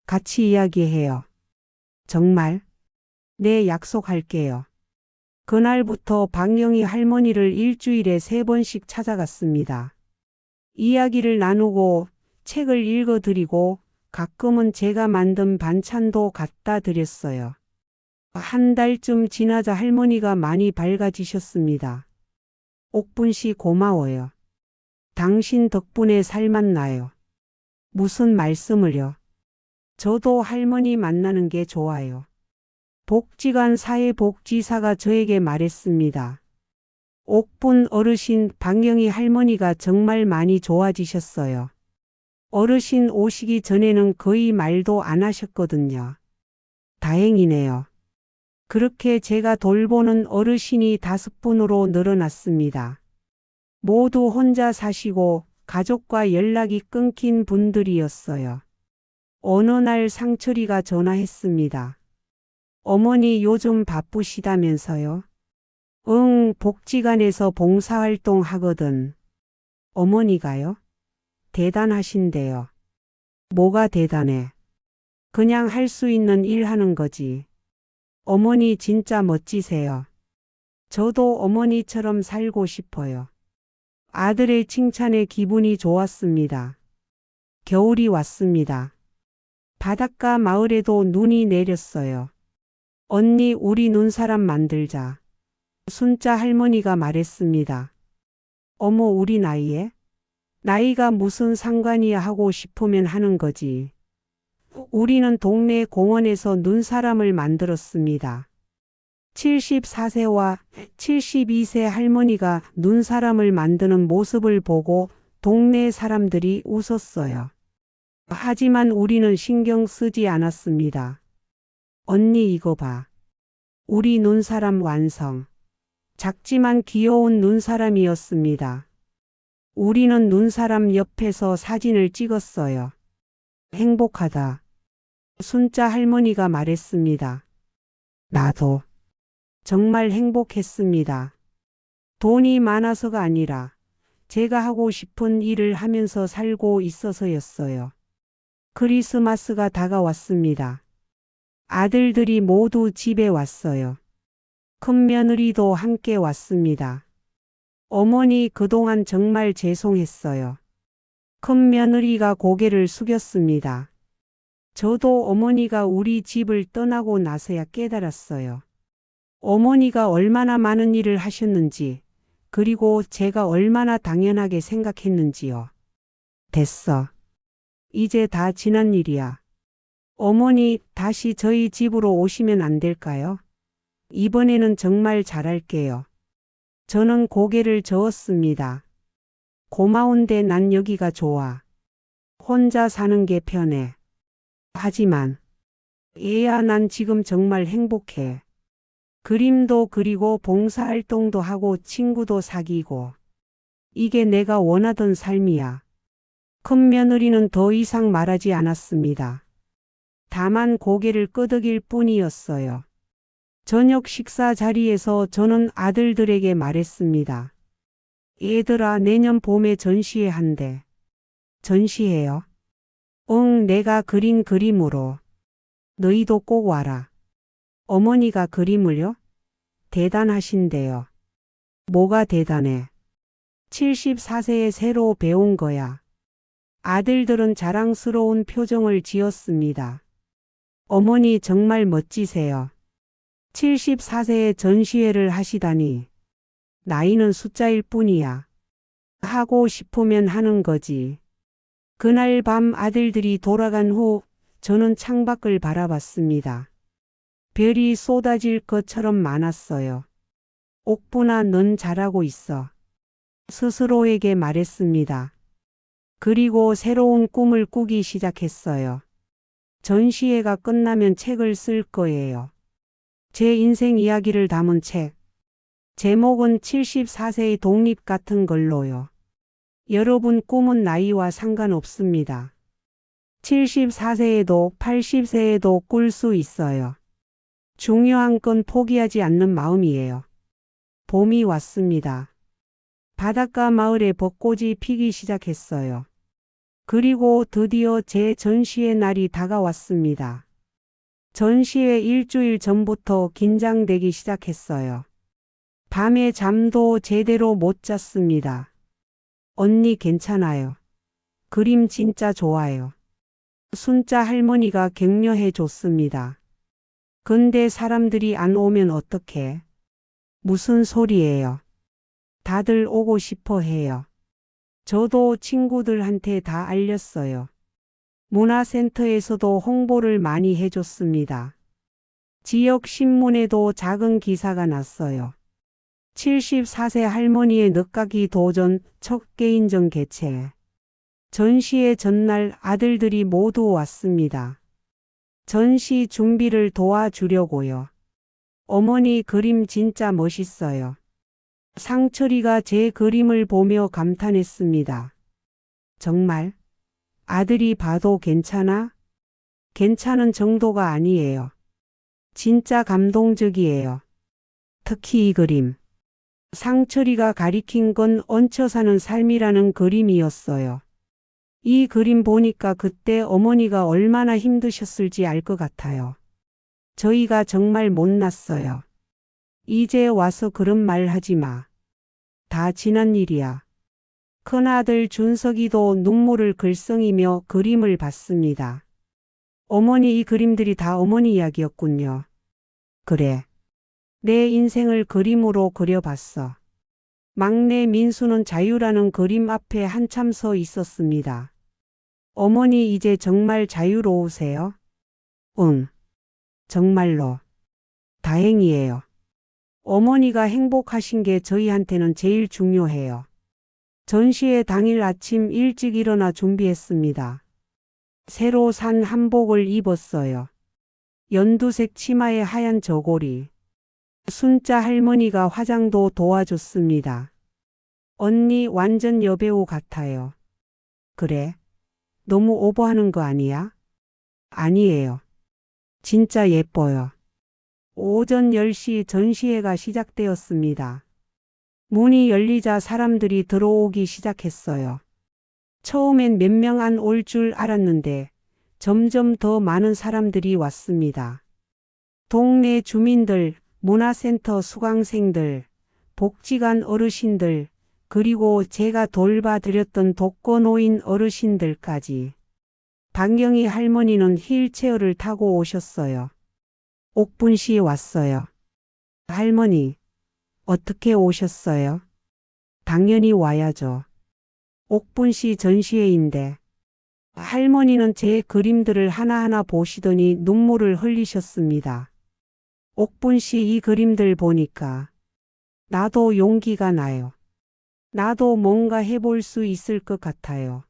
같이 이야기해요. 정말? 네, 약속할게요. 그날부터 박영희 할머니를 일주일에 3번씩 찾아갔습니다. 이야기를 나누고 책을 읽어드리고 가끔은 제가 만든 반찬도 갖다 드렸어요. 한 달쯤 지나자 할머니가 많이 밝아지셨습니다. 옥분 씨 고마워요. 당신 덕분에 살맛나요. 무슨 말씀을요? 저도 할머니 만나는 게 좋아요. 복지관 사회복지사가 저에게 말했습니다. 옥분 어르신 박영희 할머니가 정말 많이 좋아지셨어요. 어르신 오시기 전에는 거의 말도 안 하셨거든요. 다행이네요. 그렇게 제가 돌보는 어르신이 5분으로 늘어났습니다. 모두 혼자 사시고 가족과 연락이 끊긴 분들이었어요. 어느 날 상철이가 전화했습니다. 어머니 요즘 바쁘시다면서요? 응, 복지관에서 봉사활동 하거든. 어머니가요? 대단하신데요. 뭐가 대단해? 그냥 할 수 있는 일 하는 거지. 어머니 진짜 멋지세요. 저도 어머니처럼 살고 싶어요. 아들의 칭찬에 기분이 좋았습니다. 겨울이 왔습니다. 바닷가 마을에도 눈이 내렸어요. 언니, 우리 눈사람 만들자. 순자 할머니가 말했습니다. 어머, 우리 나이에? 나이가 무슨 상관이야, 하고 싶으면 하는 거지. 우리는 동네 공원에서 눈사람을 만들었습니다. 74세와 72세 할머니가 눈사람을 만드는 모습을 보고 동네 사람들이 웃었어요. 하지만 우리는 신경 쓰지 않았습니다. 언니 이거 봐. 우리 눈사람 완성. 작지만 귀여운 눈사람이었습니다. 우리는 눈사람 옆에서 사진을 찍었어요. 행복하다. 순자 할머니가 말했습니다. 나도 정말 행복했습니다. 돈이 많아서가 아니라 제가 하고 싶은 일을 하면서 살고 있어서였어요. 크리스마스가 다가왔습니다. 아들들이 모두 집에 왔어요. 큰며느리도 함께 왔습니다. 어머니 그동안 정말 죄송했어요. 큰며느리가 고개를 숙였습니다. 저도 어머니가 우리 집을 떠나고 나서야 깨달았어요. 어머니가 얼마나 많은 일을 하셨는지, 그리고 제가 얼마나 당연하게 생각했는지요. 됐어. 이제 다 지난 일이야. 어머니 다시 저희 집으로 오시면 안 될까요? 이번에는 정말 잘할게요. 저는 고개를 저었습니다. 고마운데 난 여기가 좋아. 혼자 사는 게 편해. 하지만 얘야 난 지금 정말 행복해. 그림도 그리고 봉사활동도 하고 친구도 사귀고. 이게 내가 원하던 삶이야. 큰며느리는 더 이상 말하지 않았습니다. 다만 고개를 끄덕일 뿐이었어요. 저녁 식사 자리에서 저는 아들들에게 말했습니다. 얘들아 내년 봄에 전시회 한대. 전시회요? 응, 내가 그린 그림으로. 너희도 꼭 와라. 어머니가 그림을요? 대단하신데요. 뭐가 대단해? 74세에 새로 배운 거야. 아들들은 자랑스러운 표정을 지었습니다. 어머니 정말 멋지세요. 74세에 전시회를 하시다니. 나이는 숫자일 뿐이야. 하고 싶으면 하는 거지. 그날 밤 아들들이 돌아간 후 저는 창밖을 바라봤습니다. 별이 쏟아질 것처럼 많았어요. 옥분아 넌 잘하고 있어. 스스로에게 말했습니다. 그리고 새로운 꿈을 꾸기 시작했어요. 전시회가 끝나면 책을 쓸 거예요. 제 인생 이야기를 담은 책. 제목은 74세의 독립 같은 걸로요. 여러분 꿈은 나이와 상관없습니다. 74세에도 80세에도 꿀 수 있어요. 중요한 건 포기하지 않는 마음이에요. 봄이 왔습니다. 바닷가 마을에 벚꽃이 피기 시작했어요. 그리고 드디어 제 전시회 날이 다가왔습니다. 전시회 일주일 전부터 긴장되기 시작했어요. 밤에 잠도 제대로 못 잤습니다. 언니 괜찮아요. 그림 진짜 좋아요. 순자 할머니가 격려해 줬습니다. 근데 사람들이 안 오면 어떡해? 무슨 소리예요? 다들 오고 싶어 해요. 저도 친구들한테 다 알렸어요. 문화센터에서도 홍보를 많이 해줬습니다. 지역 신문에도 작은 기사가 났어요. 74세 할머니의 늦가기 도전 첫 개인전 개최. 전시회 전날 아들들이 모두 왔습니다. 전시 준비를 도와주려고요. 어머니 그림 진짜 멋있어요. 상철이가 제 그림을 보며 감탄했습니다. 정말? 아들이 봐도 괜찮아? 괜찮은 정도가 아니에요. 진짜 감동적이에요. 특히 이 그림. 상철이가 가리킨 건 얹혀 사는 삶이라는 그림이었어요. 이 그림 보니까 그때 어머니가 얼마나 힘드셨을지 알 것 같아요. 저희가 정말 못났어요. 이제 와서 그런 말 하지 마. 다 지난 일이야. 큰아들 준석이도 눈물을 글썽이며 그림을 봤습니다. 어머니 이 그림들이 다 어머니 이야기였군요. 그래. 내 인생을 그림으로 그려봤어. 막내 민수는 자유라는 그림 앞에 한참 서 있었습니다. 어머니 이제 정말 자유로우세요? 응. 정말로. 다행이에요. 어머니가 행복하신 게 저희한테는 제일 중요해요. 전시회 당일 아침 일찍 일어나 준비했습니다. 새로 산 한복을 입었어요. 연두색 치마에 하얀 저고리. 순자 할머니가 화장도 도와줬습니다. 언니 완전 여배우 같아요. 그래? 너무 오버하는 거 아니야? 아니에요. 진짜 예뻐요. 오전 10시 전시회가 시작되었습니다. 문이 열리자 사람들이 들어오기 시작했어요. 처음엔 몇 명 안 올 줄 알았는데 점점 더 많은 사람들이 왔습니다. 동네 주민들, 문화센터 수강생들, 복지관 어르신들, 그리고 제가 돌봐드렸던 독거노인 어르신들까지. 박영희 할머니는 휠체어를 타고 오셨어요. 옥분 씨 왔어요. 할머니, 어떻게 오셨어요? 당연히 와야죠. 옥분 씨 전시회인데. 할머니는 제 그림들을 하나하나 보시더니 눈물을 흘리셨습니다. 옥분 씨 이 그림들 보니까 나도 용기가 나요. 나도 뭔가 해볼 수 있을 것 같아요.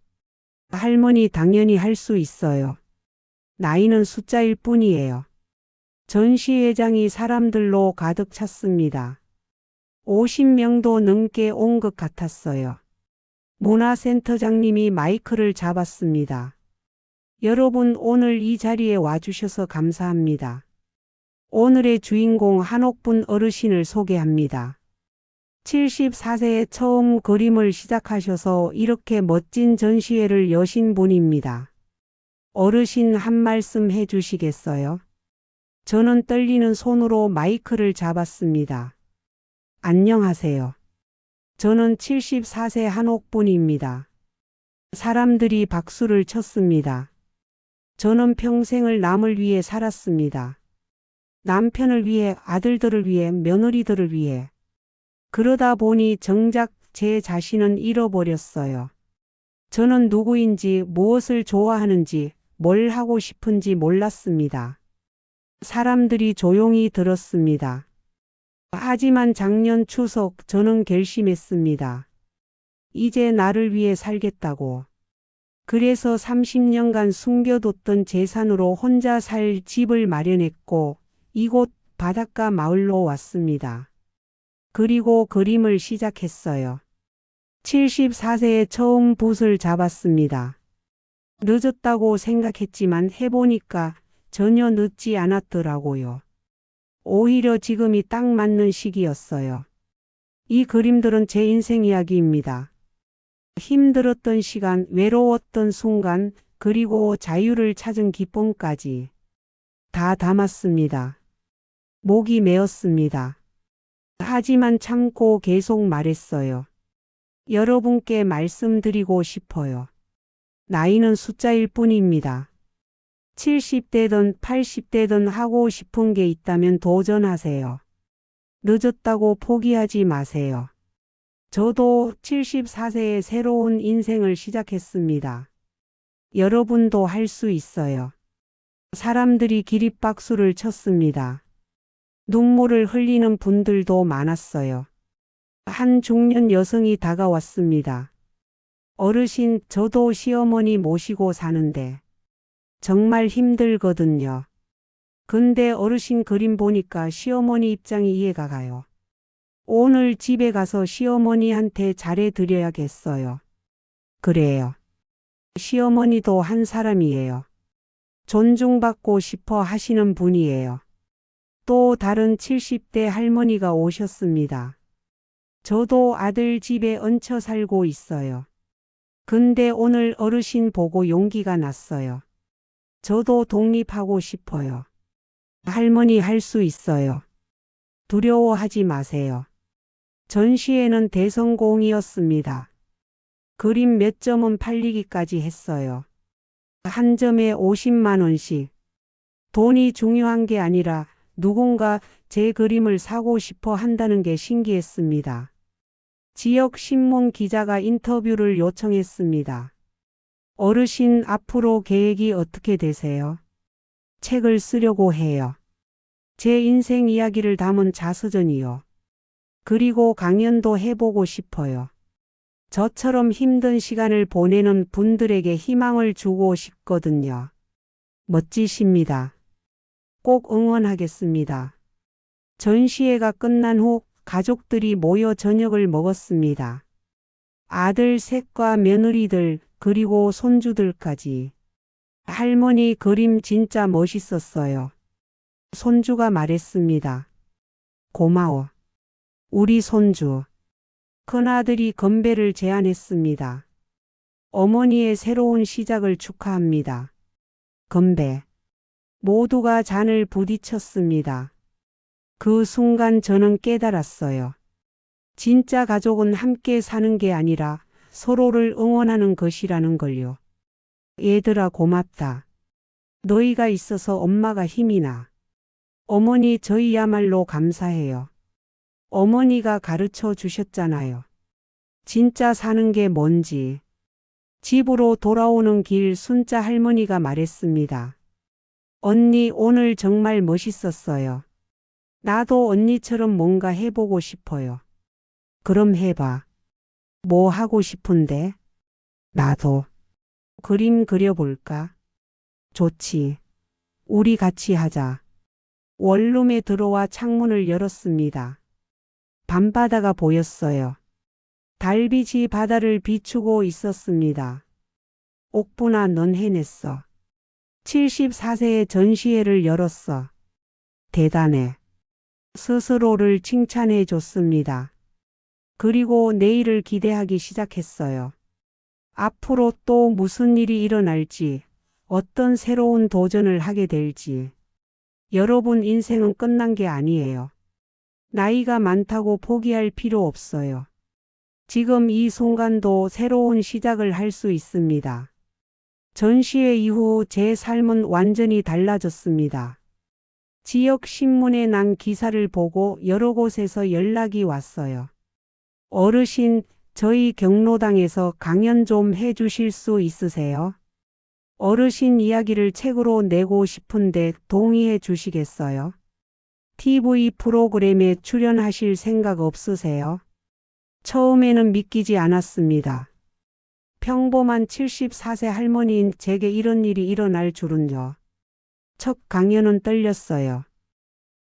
할머니 당연히 할 수 있어요. 나이는 숫자일 뿐이에요. 전시회장이 사람들로 가득 찼습니다. 50명도 넘게 온 것 같았어요. 문화센터장님이 마이크를 잡았습니다. 여러분 오늘 이 자리에 와주셔서 감사합니다. 오늘의 주인공 한옥분 어르신을 소개합니다. 74세에 처음 그림을 시작하셔서 이렇게 멋진 전시회를 여신 분입니다. 어르신 한 말씀 해주시겠어요? 저는 떨리는 손으로 마이크를 잡았습니다. 안녕하세요. 저는 74세 한옥분입니다. 사람들이 박수를 쳤습니다. 저는 평생을 남을 위해 살았습니다. 남편을 위해, 아들들을 위해, 며느리들을 위해. 그러다 보니 정작 제 자신은 잃어버렸어요. 저는 누구인지, 무엇을 좋아하는지, 뭘 하고 싶은지 몰랐습니다. 사람들이 조용히 들었습니다. 하지만 작년 추석 저는 결심했습니다. 이제 나를 위해 살겠다고. 그래서 30년간 숨겨뒀던 재산으로 혼자 살 집을 마련했고 이곳 바닷가 마을로 왔습니다. 그리고 그림을 시작했어요. 74세에 처음 붓을 잡았습니다. 늦었다고 생각했지만 해보니까 전혀 늦지 않았더라고요. 오히려 지금이 딱 맞는 시기였어요. 이 그림들은 제 인생 이야기입니다. 힘들었던 시간, 외로웠던 순간, 그리고 자유를 찾은 기쁨까지 다 담았습니다. 목이 메었습니다. 하지만 참고 계속 말했어요. 여러분께 말씀드리고 싶어요. 나이는 숫자일 뿐입니다. 70대든 80대든 하고 싶은 게 있다면 도전하세요. 늦었다고 포기하지 마세요. 저도 74세에 새로운 인생을 시작했습니다. 여러분도 할 수 있어요. 사람들이 기립박수를 쳤습니다. 눈물을 흘리는 분들도 많았어요. 한 중년 여성이 다가왔습니다. 어르신, 저도 시어머니 모시고 사는데 정말 힘들거든요. 근데 어르신 그림 보니까 시어머니 입장이 이해가 가요. 오늘 집에 가서 시어머니한테 잘해드려야겠어요. 그래요. 시어머니도 한 사람이에요. 존중받고 싶어 하시는 분이에요. 또 다른 70대 할머니가 오셨습니다. 저도 아들 집에 얹혀 살고 있어요. 근데 오늘 어르신 보고 용기가 났어요. 저도 독립하고 싶어요. 할머니 할 수 있어요. 두려워하지 마세요. 전시회는 대성공이었습니다. 그림 몇 점은 팔리기까지 했어요. 한 점에 50만 원씩. 돈이 중요한 게 아니라 누군가 제 그림을 사고 싶어 한다는 게 신기했습니다. 지역 신문 기자가 인터뷰를 요청했습니다. 어르신 앞으로 계획이 어떻게 되세요? 책을 쓰려고 해요. 제 인생 이야기를 담은 자서전이요. 그리고 강연도 해보고 싶어요. 저처럼 힘든 시간을 보내는 분들에게 희망을 주고 싶거든요. 멋지십니다. 꼭 응원하겠습니다. 전시회가 끝난 후 가족들이 모여 저녁을 먹었습니다. 아들 셋과 며느리들 그리고 손주들까지. 할머니 그림 진짜 멋있었어요. 손주가 말했습니다. 고마워. 우리 손주. 큰아들이 건배를 제안했습니다. 어머니의 새로운 시작을 축하합니다. 건배. 모두가 잔을 부딪혔습니다. 그 순간 저는 깨달았어요. 진짜 가족은 함께 사는 게 아니라 서로를 응원하는 것이라는 걸요. 얘들아 고맙다. 너희가 있어서 엄마가 힘이 나. 어머니 저희야말로 감사해요. 어머니가 가르쳐 주셨잖아요. 진짜 사는 게 뭔지. 집으로 돌아오는 길 순자 할머니가 말했습니다. 언니 오늘 정말 멋있었어요. 나도 언니처럼 뭔가 해보고 싶어요. 그럼 해봐. 뭐 하고 싶은데? 나도. 그림 그려볼까? 좋지. 우리 같이 하자. 원룸에 들어와 창문을 열었습니다. 밤바다가 보였어요. 달빛이 바다를 비추고 있었습니다. 옥분아 넌 해냈어. 74세의 전시회를 열었어. 대단해. 스스로를 칭찬해 줬습니다. 그리고 내일을 기대하기 시작했어요. 앞으로 또 무슨 일이 일어날지, 어떤 새로운 도전을 하게 될지. 여러분 인생은 끝난 게 아니에요. 나이가 많다고 포기할 필요 없어요. 지금 이 순간도 새로운 시작을 할 수 있습니다. 전시회 이후 제 삶은 완전히 달라졌습니다. 지역 신문에 난 기사를 보고 여러 곳에서 연락이 왔어요. 어르신, 저희 경로당에서 강연 좀 해주실 수 있으세요? 어르신 이야기를 책으로 내고 싶은데 동의해 주시겠어요? TV 프로그램에 출연하실 생각 없으세요? 처음에는 믿기지 않았습니다. 평범한 74세 할머니인 제게 이런 일이 일어날 줄은요. 첫 강연은 떨렸어요.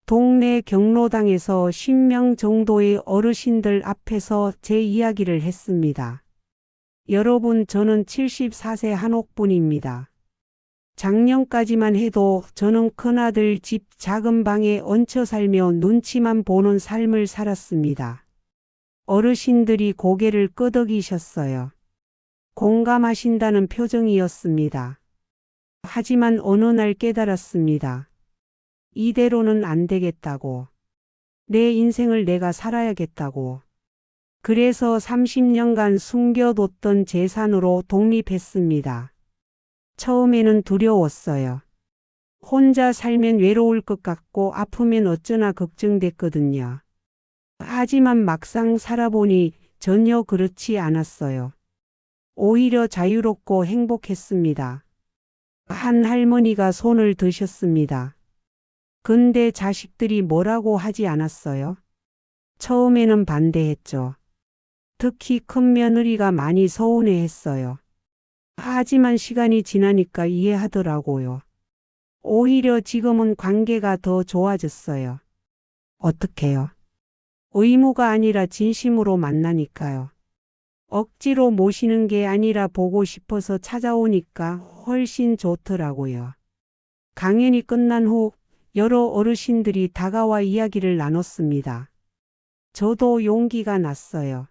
동네 경로당에서 10명 정도의 어르신들 앞에서 제 이야기를 했습니다. 여러분 저는 74세 한옥분입니다. 작년까지만 해도 저는 큰아들 집 작은 방에 얹혀 살며 눈치만 보는 삶을 살았습니다. 어르신들이 고개를 끄덕이셨어요. 공감하신다는 표정이었습니다. 하지만 어느 날 깨달았습니다. 이대로는 안 되겠다고. 내 인생을 내가 살아야겠다고. 그래서 30년간 숨겨뒀던 재산으로 독립했습니다. 처음에는 두려웠어요. 혼자 살면 외로울 것 같고 아프면 어쩌나 걱정됐거든요. 하지만 막상 살아보니 전혀 그렇지 않았어요. 오히려 자유롭고 행복했습니다. 한 할머니가 손을 드셨습니다. 근데 자식들이 뭐라고 하지 않았어요? 처음에는 반대했죠. 특히 큰 며느리가 많이 서운해했어요. 하지만 시간이 지나니까 이해하더라고요. 오히려 지금은 관계가 더 좋아졌어요. 어떡해요? 의무가 아니라 진심으로 만나니까요. 억지로 모시는 게 아니라 보고 싶어서 찾아오니까 훨씬 좋더라고요. 강연이 끝난 후 여러 어르신들이 다가와 이야기를 나눴습니다. 저도 용기가 났어요.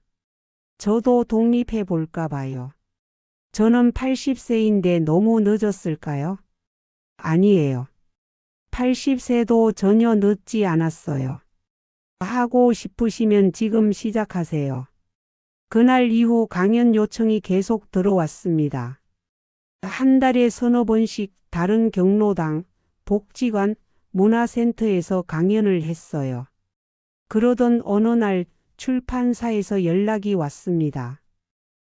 저도 독립해 볼까 봐요. 저는 80세인데 너무 늦었을까요? 아니에요. 80세도 전혀 늦지 않았어요. 하고 싶으시면 지금 시작하세요. 그날 이후 강연 요청이 계속 들어왔습니다. 한 달에 서너 번씩 다른 경로당, 복지관, 문화센터에서 강연을 했어요. 그러던 어느 날 출판사에서 연락이 왔습니다.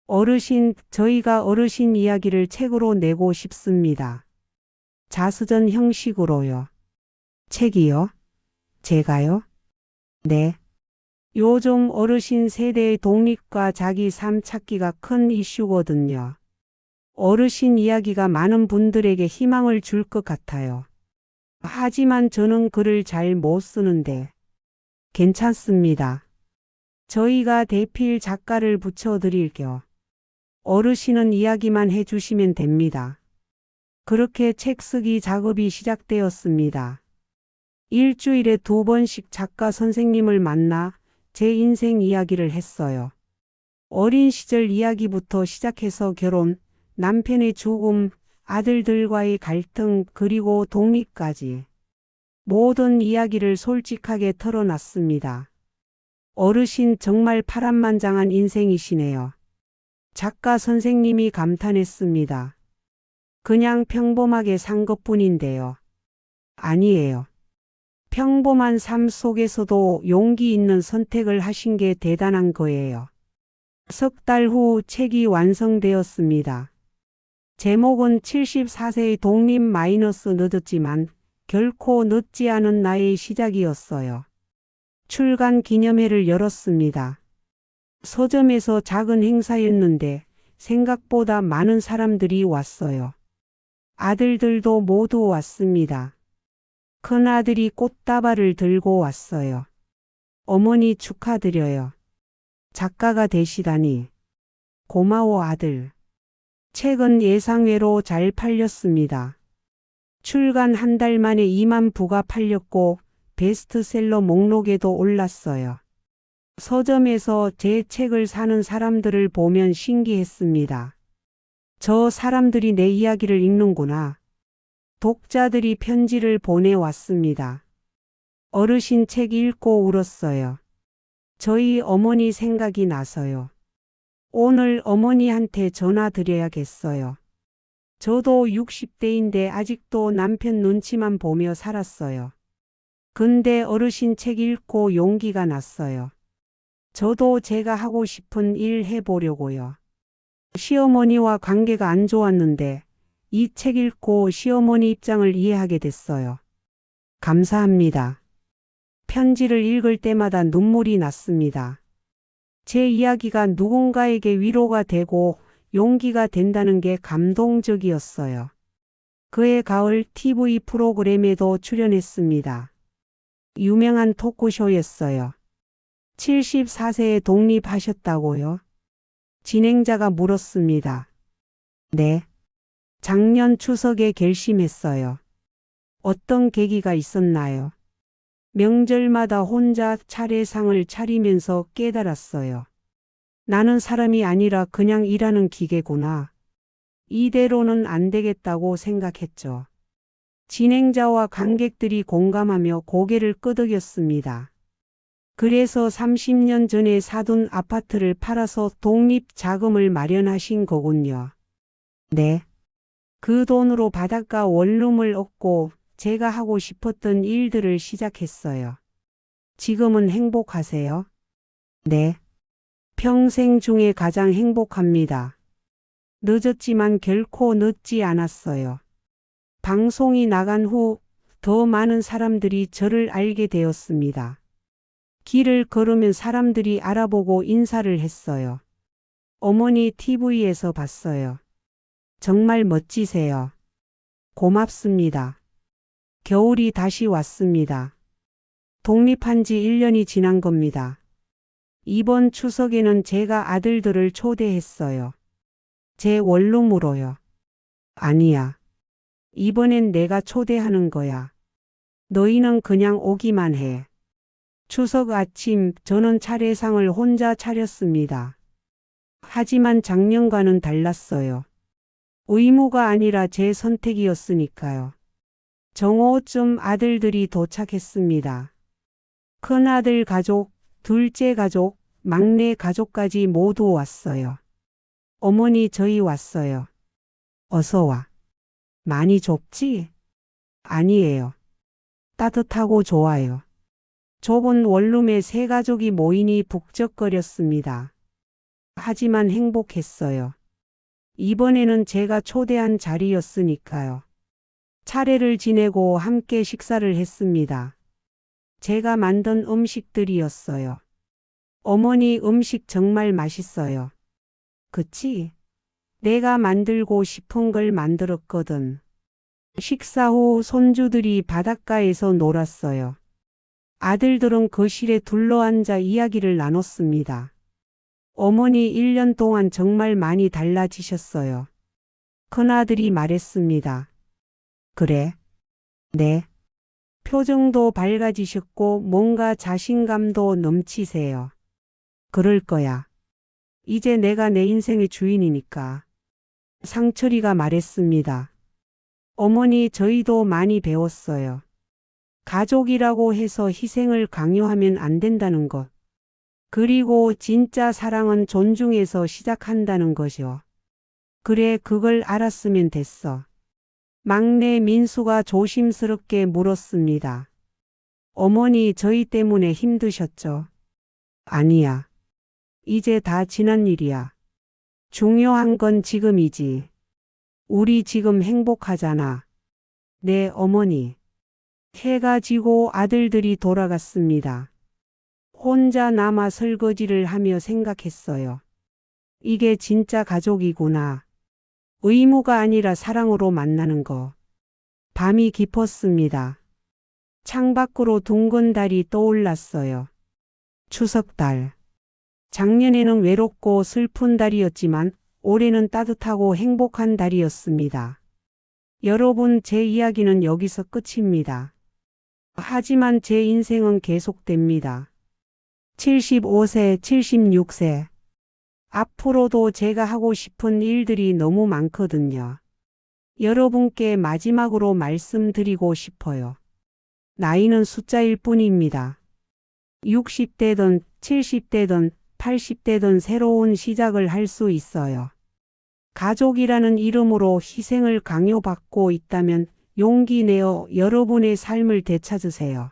어르신, 저희가 어르신 이야기를 책으로 내고 싶습니다. 자서전 형식으로요. 책이요? 제가요? 네. 요즘 어르신 세대의 독립과 자기 삶 찾기가 큰 이슈거든요. 어르신 이야기가 많은 분들에게 희망을 줄 것 같아요. 하지만 저는 글을 잘 못 쓰는데 괜찮습니다. 저희가 대필 작가를 붙여드릴게요. 어르신은 이야기만 해주시면 됩니다. 그렇게 책 쓰기 작업이 시작되었습니다. 일주일에 2번씩 작가 선생님을 만나 제 인생 이야기를 했어요. 어린 시절 이야기부터 시작해서 결혼, 남편의 죽음, 아들들과의 갈등, 그리고 독립까지 모든 이야기를 솔직하게 털어놨습니다. 어르신 정말 파란만장한 인생이시네요. 작가 선생님이 감탄했습니다. 그냥 평범하게 산 것뿐인데요. 아니에요. 평범한 삶 속에서도 용기 있는 선택을 하신 게 대단한 거예요. 석 달 후 책이 완성되었습니다. 제목은 74세의 독립 늦었지만 결코 늦지 않은 나의 시작이었어요. 출간 기념회를 열었습니다. 서점에서 작은 행사였는데 생각보다 많은 사람들이 왔어요. 아들들도 모두 왔습니다. 큰아들이 꽃다발을 들고 왔어요. 어머니 축하드려요. 작가가 되시다니. 고마워 아들. 책은 예상외로 잘 팔렸습니다. 출간 한 달 만에 2만 부가 팔렸고 베스트셀러 목록에도 올랐어요. 서점에서 제 책을 사는 사람들을 보면 신기했습니다. 저 사람들이 내 이야기를 읽는구나. 독자들이 편지를 보내왔습니다. 어르신 책 읽고 울었어요. 저희 어머니 생각이 나서요. 오늘 어머니한테 전화 드려야겠어요. 저도 60대인데 아직도 남편 눈치만 보며 살았어요. 근데 어르신 책 읽고 용기가 났어요. 저도 제가 하고 싶은 일 해보려고요. 시어머니와 관계가 안 좋았는데 이 책 읽고 시어머니 입장을 이해하게 됐어요. 감사합니다. 편지를 읽을 때마다 눈물이 났습니다. 제 이야기가 누군가에게 위로가 되고 용기가 된다는 게 감동적이었어요. 그해 가을 TV 프로그램에도 출연했습니다. 유명한 토크쇼였어요. 74세에 독립하셨다고요? 진행자가 물었습니다. 네. 작년 추석에 결심했어요. 어떤 계기가 있었나요? 명절마다 혼자 차례상을 차리면서 깨달았어요. 나는 사람이 아니라 그냥 일하는 기계구나. 이대로는 안 되겠다고 생각했죠. 진행자와 관객들이 공감하며 고개를 끄덕였습니다. 그래서 30년 전에 사둔 아파트를 팔아서 독립 자금을 마련하신 거군요. 네. 그 돈으로 바닷가 원룸을 얻고 제가 하고 싶었던 일들을 시작했어요. 지금은 행복하세요? 네. 평생 중에 가장 행복합니다. 늦었지만 결코 늦지 않았어요. 방송이 나간 후 더 많은 사람들이 저를 알게 되었습니다. 길을 걸으면 사람들이 알아보고 인사를 했어요. 어머니 TV에서 봤어요. 정말 멋지세요. 고맙습니다. 겨울이 다시 왔습니다. 독립한 지 1년이 지난 겁니다. 이번 추석에는 제가 아들들을 초대했어요. 제 원룸으로요. 아니야. 이번엔 내가 초대하는 거야. 너희는 그냥 오기만 해. 추석 아침 저는 차례상을 혼자 차렸습니다. 하지만 작년과는 달랐어요. 의무가 아니라 제 선택이었으니까요. 정오쯤 아들들이 도착했습니다. 큰아들 가족, 둘째 가족, 막내 가족까지 모두 왔어요. 어머니 저희 왔어요. 어서 와. 많이 좁지? 아니에요. 따뜻하고 좋아요. 좁은 원룸에 세 가족이 모이니 북적거렸습니다. 하지만 행복했어요. 이번에는 제가 초대한 자리였으니까요. 차례를 지내고 함께 식사를 했습니다. 제가 만든 음식들이었어요. 어머니 음식 정말 맛있어요. 그치? 내가 만들고 싶은 걸 만들었거든. 식사 후 손주들이 바닷가에서 놀았어요. 아들들은 거실에 둘러앉아 이야기를 나눴습니다. 어머니 1년 동안 정말 많이 달라지셨어요. 큰아들이 말했습니다. 그래? 네. 표정도 밝아지셨고 뭔가 자신감도 넘치세요. 그럴 거야. 이제 내가 내 인생의 주인이니까. 상철이가 말했습니다. 어머니, 저희도 많이 배웠어요. 가족이라고 해서 희생을 강요하면 안 된다는 것. 그리고 진짜 사랑은 존중해서 시작한다는 것이요. 그래, 그걸 알았으면 됐어. 막내 민수가 조심스럽게 물었습니다. 어머니, 저희 때문에 힘드셨죠? 아니야. 이제 다 지난 일이야. 중요한 건 지금이지. 우리 지금 행복하잖아. 네, 어머니. 해가 지고 아들들이 돌아갔습니다. 혼자 남아 설거지를 하며 생각했어요. 이게 진짜 가족이구나. 의무가 아니라 사랑으로 만나는 거. 밤이 깊었습니다. 창밖으로 둥근 달이 떠올랐어요. 추석달. 작년에는 외롭고 슬픈 달이었지만 올해는 따뜻하고 행복한 달이었습니다. 여러분, 제 이야기는 여기서 끝입니다. 하지만 제 인생은 계속됩니다. 75세, 76세. 앞으로도 제가 하고 싶은 일들이 너무 많거든요. 여러분께 마지막으로 말씀드리고 싶어요. 나이는 숫자일 뿐입니다. 60대든 70대든 80대든 새로운 시작을 할 수 있어요. 가족이라는 이름으로 희생을 강요받고 있다면 용기 내어 여러분의 삶을 되찾으세요.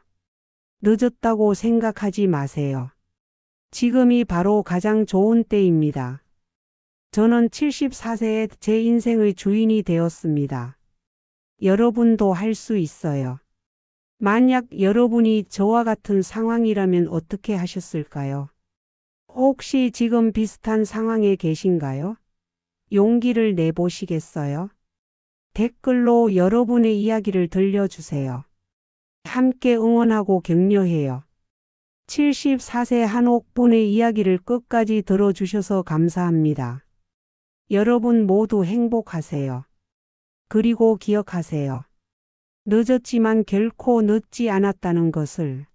늦었다고 생각하지 마세요. 지금이 바로 가장 좋은 때입니다. 저는 74세에 제 인생의 주인이 되었습니다. 여러분도 할 수 있어요. 만약 여러분이 저와 같은 상황이라면 어떻게 하셨을까요? 혹시 지금 비슷한 상황에 계신가요? 용기를 내보시겠어요? 댓글로 여러분의 이야기를 들려주세요. 함께 응원하고 격려해요. 74세 한옥분의 이야기를 끝까지 들어주셔서 감사합니다. 여러분 모두 행복하세요. 그리고 기억하세요. 늦었지만 결코 늦지 않았다는 것을.